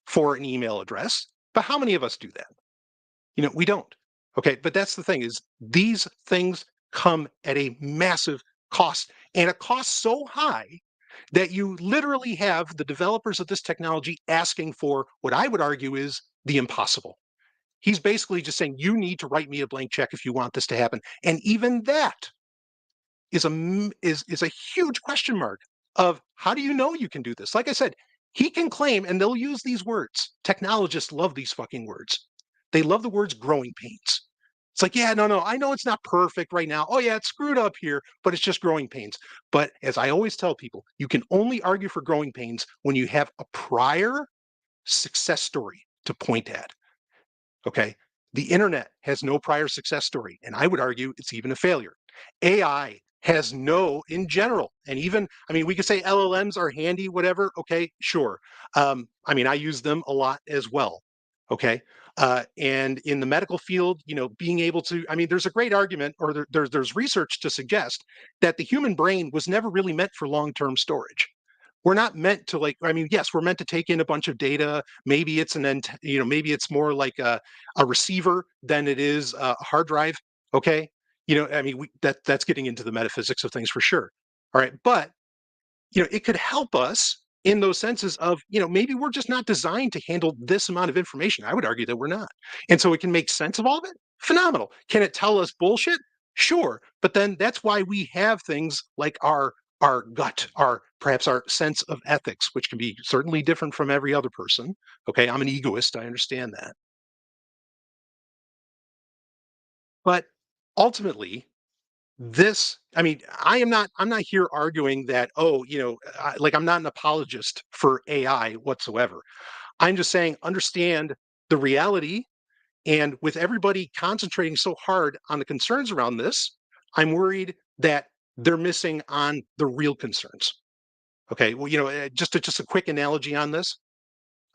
for an email address. But how many of us do that? We don't. Okay, but that's the thing, is these things come at a massive cost, and a cost so high that you literally have the developers of this technology asking for what I would argue is the impossible. He's basically just saying, you need to write me a blank check if you want this to happen. And even that is a huge question mark of, how do you know you can do this? Like I said, he can claim, and they'll use these words. Technologists love these fucking words. They love the words growing pains. It's like, yeah, no, I know it's not perfect right now. Oh, yeah, it's screwed up here, but it's just growing pains. But as I always tell people, you can only argue for growing pains when you have a prior success story to point at. Okay. The internet has no prior success story, and I would argue it's even a failure. AI has no, in general, and even, I mean, we could say LLMs are handy, whatever. Okay, sure. I mean, I use them a lot as well. Okay. And in the medical field, being able to, I mean, there's a great argument, or there's research to suggest that the human brain was never really meant for long-term storage. We're not meant to, like, I mean, yes, we're meant to take in a bunch of data. Maybe it's maybe it's more like a receiver than it is a hard drive. Okay. I mean, that's getting into the metaphysics of things for sure. All right. But, it could help us in those senses of, maybe we're just not designed to handle this amount of information. I would argue that we're not. And so it can make sense of all of it. Phenomenal. Can it tell us bullshit? Sure. But then that's why we have things like our gut, perhaps our sense of ethics, which can be certainly different from every other person. Okay. I'm an egoist. I understand that. But ultimately, I mean, I'm not here arguing that, like, I'm not an apologist for AI whatsoever. I'm just saying, understand the reality. And with everybody concentrating so hard on the concerns around this, I'm worried that they're missing on the real concerns. Okay. Well, just a quick analogy on this.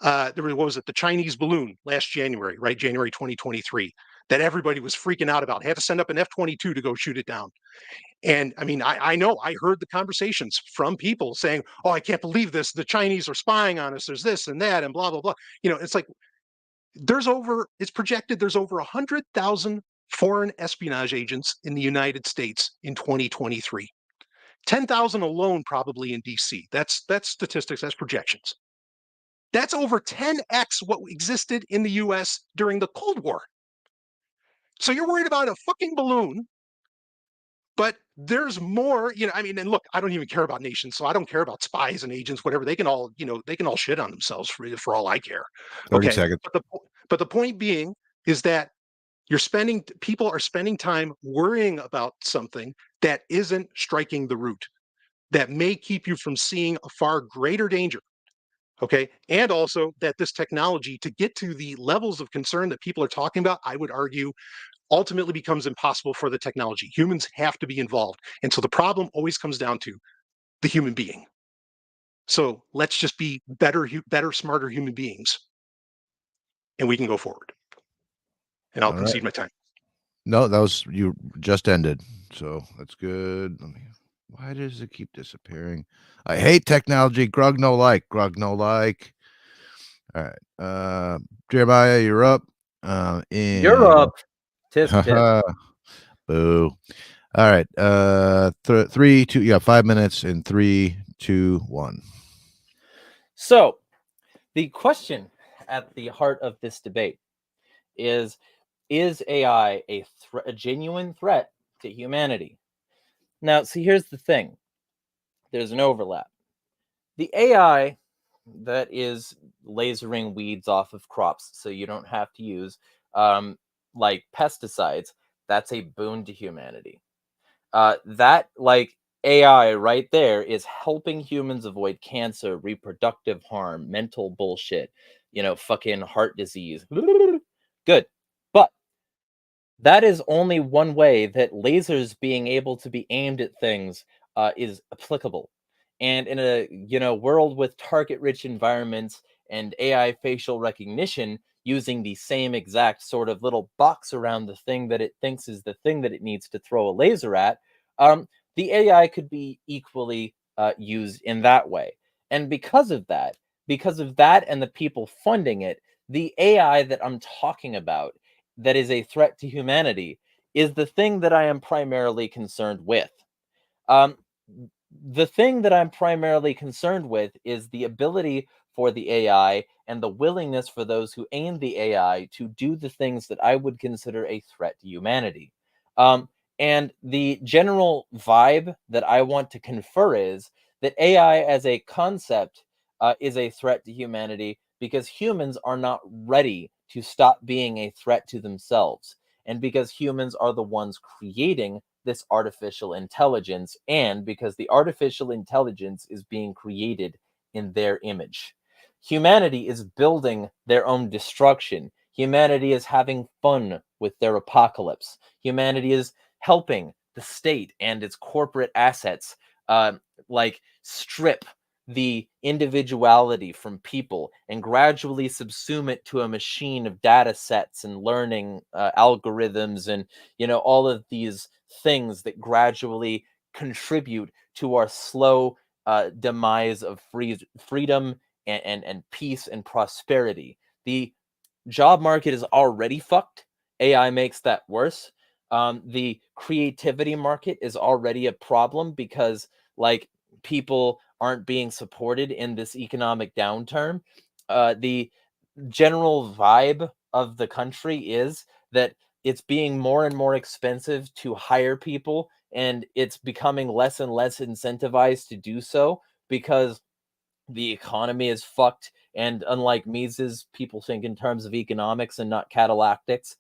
There was, what was it, the Chinese balloon last January, right? January 2023, that everybody was freaking out about. Had to send up an F-22 to go shoot it down. And I mean, I know, I heard the conversations from people saying, "Oh, I can't believe this. The Chinese are spying on us. There's this and that and blah, blah, blah." It's like, it's projected there's over 100,000 foreign espionage agents in the United States in 2023. 10,000 alone probably in DC. That's statistics, that's projections. That's over 10x what existed in the US during the Cold War. So you're worried about a fucking balloon, but there's more, I mean, and look, I don't even care about nations, so I don't care about spies and agents, whatever. They can all, they can all shit on themselves for all I care. 30 seconds. But the point being is that people are spending time worrying about something that isn't striking the root, that may keep you from seeing a far greater danger. Okay. And also that this technology, to get to the levels of concern that people are talking about, I would argue ultimately becomes impossible for the technology. Humans have to be involved. And so the problem always comes down to the human being. So let's just be better, smarter human beings, and we can go forward. And I'll concede my time. No, you just ended. So that's good. Why does it keep disappearing? I hate technology. Grug no like. All right. Jeremiah, you're up. You're up. Tisk tisk. Boo. All right. 3, 2. Yeah, 5 minutes in 3, 2, 1. So, the question at the heart of this debate is AI a genuine threat to humanity? Now, see, here's the thing. There's an overlap. The AI that is lasering weeds off of crops so you don't have to use like pesticides, that's a boon to humanity. That, like, AI right there is helping humans avoid cancer, reproductive harm, mental bullshit, fucking heart disease. Good. But that is only one way that lasers being able to be aimed at things is applicable. And in a world with target-rich environments and AI facial recognition using the same exact sort of little box around the thing that it thinks is the thing that it needs to throw a laser at, the AI could be equally used in that way. And because of that and the people funding it, the AI that I'm talking about that is a threat to humanity is the thing that I am primarily concerned with. The thing that I'm primarily concerned with is the ability for the AI and the willingness for those who aim the AI to do the things that I would consider a threat to humanity. And the general vibe that I want to confer is that AI as a concept is a threat to humanity because humans are not ready to stop being a threat to themselves. And because humans are the ones creating this artificial intelligence, and because the artificial intelligence is being created in their image. Humanity is building their own destruction. Humanity is having fun with their apocalypse. Humanity is helping the state and its corporate assets like strip the individuality from people and gradually subsume it to a machine of data sets and learning algorithms and all of these things that gradually contribute to our slow demise of freedom and peace and prosperity. The job market is already fucked. AI makes that worse. The creativity market is already a problem because like people aren't being supported in this economic downturn. The general vibe of the country is that it's being more and more expensive to hire people, and it's becoming less and less incentivized to do so because the economy is fucked. And unlike Mises, people think in terms of economics and not catalactics.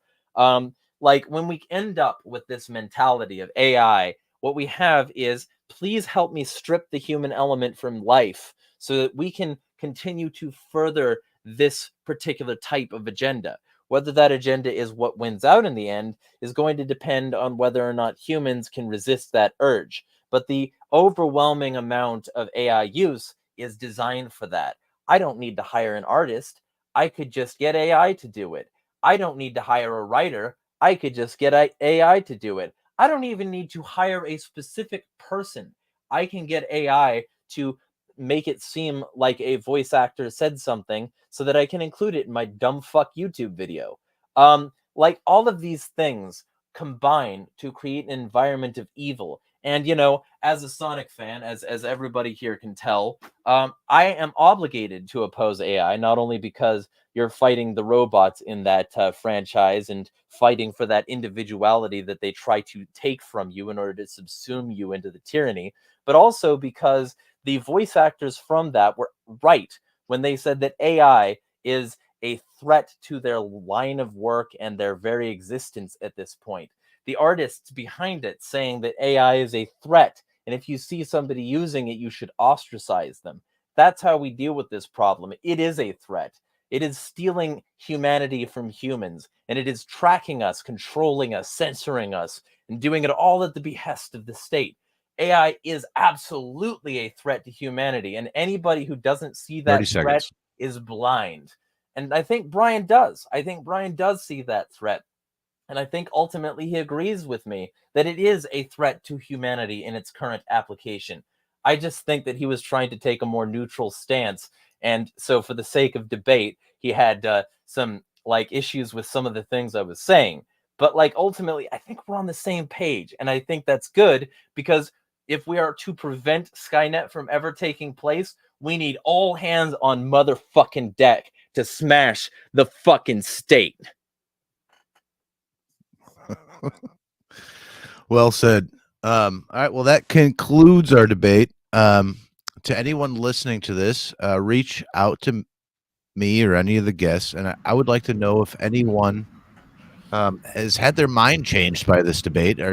Like when we end up with this mentality of AI, what we have is please help me strip the human element from life so that we can continue to further this particular type of agenda. Whether that agenda is what wins out in the end is going to depend on whether or not humans can resist that urge. But the overwhelming amount of AI use is designed for that. I don't need to hire an artist. I could just get AI to do it. I don't need to hire a writer. I could just get AI to do it. I don't even need to hire a specific person. I can get AI to make it seem like a voice actor said something so that I can include it in my dumb fuck YouTube video. Like all of these things combine to create an environment of evil. And as a Sonic fan, as everybody here can tell, I am obligated to oppose AI, not only because you're fighting the robots in that franchise and fighting for that individuality that they try to take from you in order to subsume you into the tyranny, but also because the voice actors from that were right when they said that AI is a threat to their line of work and their very existence at this point. The artists behind it saying that AI is a threat, and if you see somebody using it, you should ostracize them. That's how we deal with this problem. It is a threat. It is stealing humanity from humans, and it is tracking us, controlling us, censoring us, and doing it all at the behest of the state. AI is absolutely a threat to humanity, and anybody who doesn't see that threat is blind. And I think Brian does. I think Brian does see that threat. And I think ultimately he agrees with me that it is a threat to humanity in its current application. I just think that he was trying to take a more neutral stance. And so for the sake of debate, he had some like issues with some of the things I was saying. But like ultimately, I think we're on the same page. And I think that's good because if we are to prevent Skynet from ever taking place, we need all hands on motherfucking deck to smash the fucking state. Well said. All right. Well, that concludes our debate. To anyone listening to this, reach out to me or any of the guests, and I would like to know if anyone has had their mind changed by this debate. Or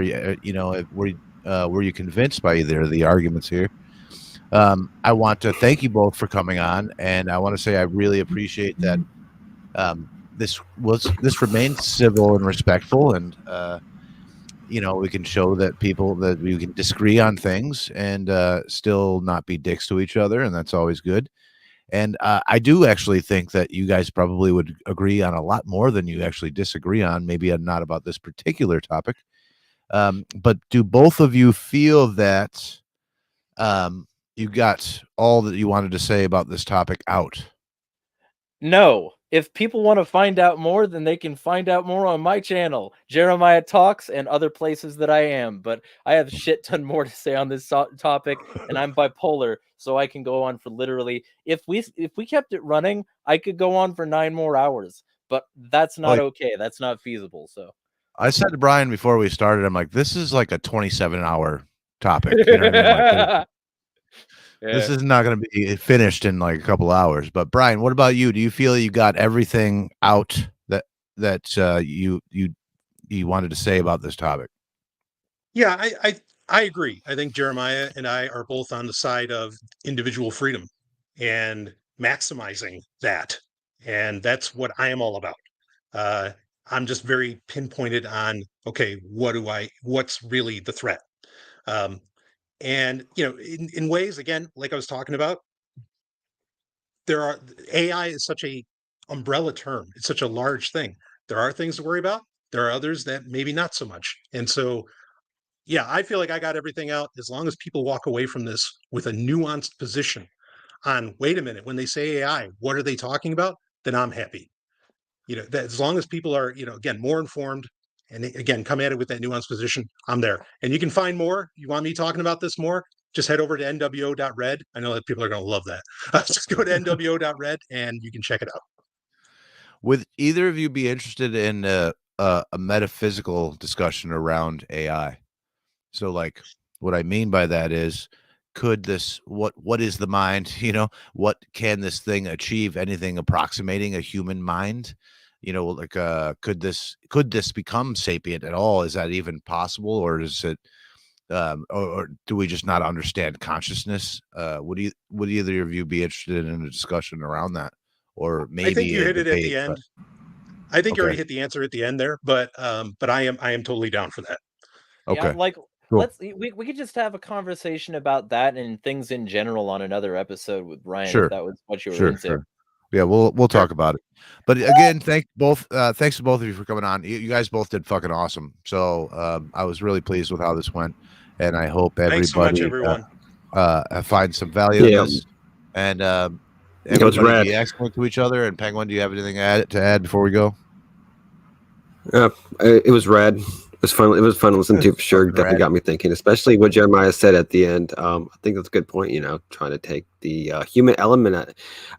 were you convinced by either of the arguments here? I want to thank you both for coming on, and I want to say I really appreciate that. This remained civil and respectful, and we can show that people that we can disagree on things and still not be dicks to each other, and that's always good. And I do actually think that you guys probably would agree on a lot more than you actually disagree on. Maybe not about this particular topic, but do both of you feel that you got all that you wanted to say about this topic out? No. If people want to find out more, then they can find out more on my channel, Jeremiah Talks, and other places that I am. But I have shit ton more to say on this topic, and I'm bipolar, so I can go on for literally. If we kept it running, I could go on for 9 more hours. But that's not okay. That's not feasible. So I said to Brian before we started, I'm like, this is like a 27-hour topic. You know what I mean? Like, this is not going to be finished in like a couple hours. But Brian, what about you? Do you feel you got everything out that you wanted to say about this topic? Yeah, I agree. I think Jeremiah and I are both on the side of individual freedom and maximizing that. And that's what I am all about. I'm just very pinpointed on, okay, what's really the threat? And in ways, again, like I was talking about, AI is such a umbrella term. It's such a large thing. There are things to worry about. There are others that maybe not so much. And so, yeah, I feel like I got everything out. As long as people walk away from this with a nuanced position on, wait a minute, when they say AI, what are they talking about? Then I'm happy. That as long as people are, again, more informed and again, come at it with that nuanced position, I'm there. And you can find more. You want me talking about this more? Just head over to nwo.red. I know that people are going to love that. Just go to nwo.red and you can check it out. Would either of you be interested in a metaphysical discussion around AI? So, like, what I mean by that is, could this what is the mind? What can this thing achieve? Anything approximating a human mind? Like, could this become sapient at all? Is that even possible, or is it? Or do we just not understand consciousness? Would either of you be interested in a discussion around that, or maybe I think you hit it at the end? I think you already Okay. hit the answer at the end there, but I am totally down for that. Okay. Yeah, like Cool. we could just have a conversation about that and things in general on another episode with Ryan, Sure. if that was what you were into. Sure. Yeah, we'll talk about it. But again, thanks to both of you for coming on. You guys both did fucking awesome. So I was really pleased with how this went, and I hope everybody Thanks so much, everyone. finds some value in this. And everybody be excellent to each other. And Penguin, do you have anything to add before we go? It was rad. It was fun. It was fun to listen to for sure. Definitely got me thinking, especially what Jeremiah said at the end. I think that's a good point. Trying to take the human element.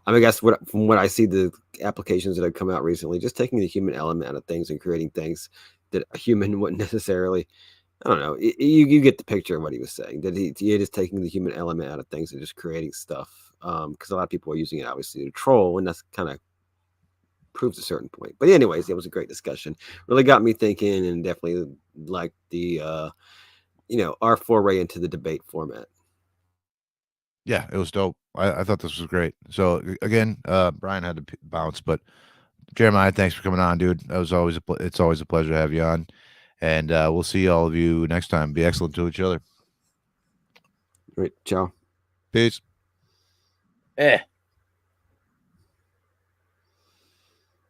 I guess from what I see, the applications that have come out recently, just taking the human element out of things and creating things that a human wouldn't necessarily. I don't know. You get the picture of what he was saying. That he is taking the human element out of things and just creating stuff. Because a lot of people are using it obviously to troll, and that's kind of proves a certain point. But anyways, it was a great discussion. Really got me thinking, and definitely like the our foray into the debate format. Yeah, it was dope. I thought this was great. So again, Brian had to bounce, but Jeremiah, thanks for coming on, dude. It's always a pleasure to have you on, and we'll see all of you next time. Be excellent to each other. All right, ciao. Peace.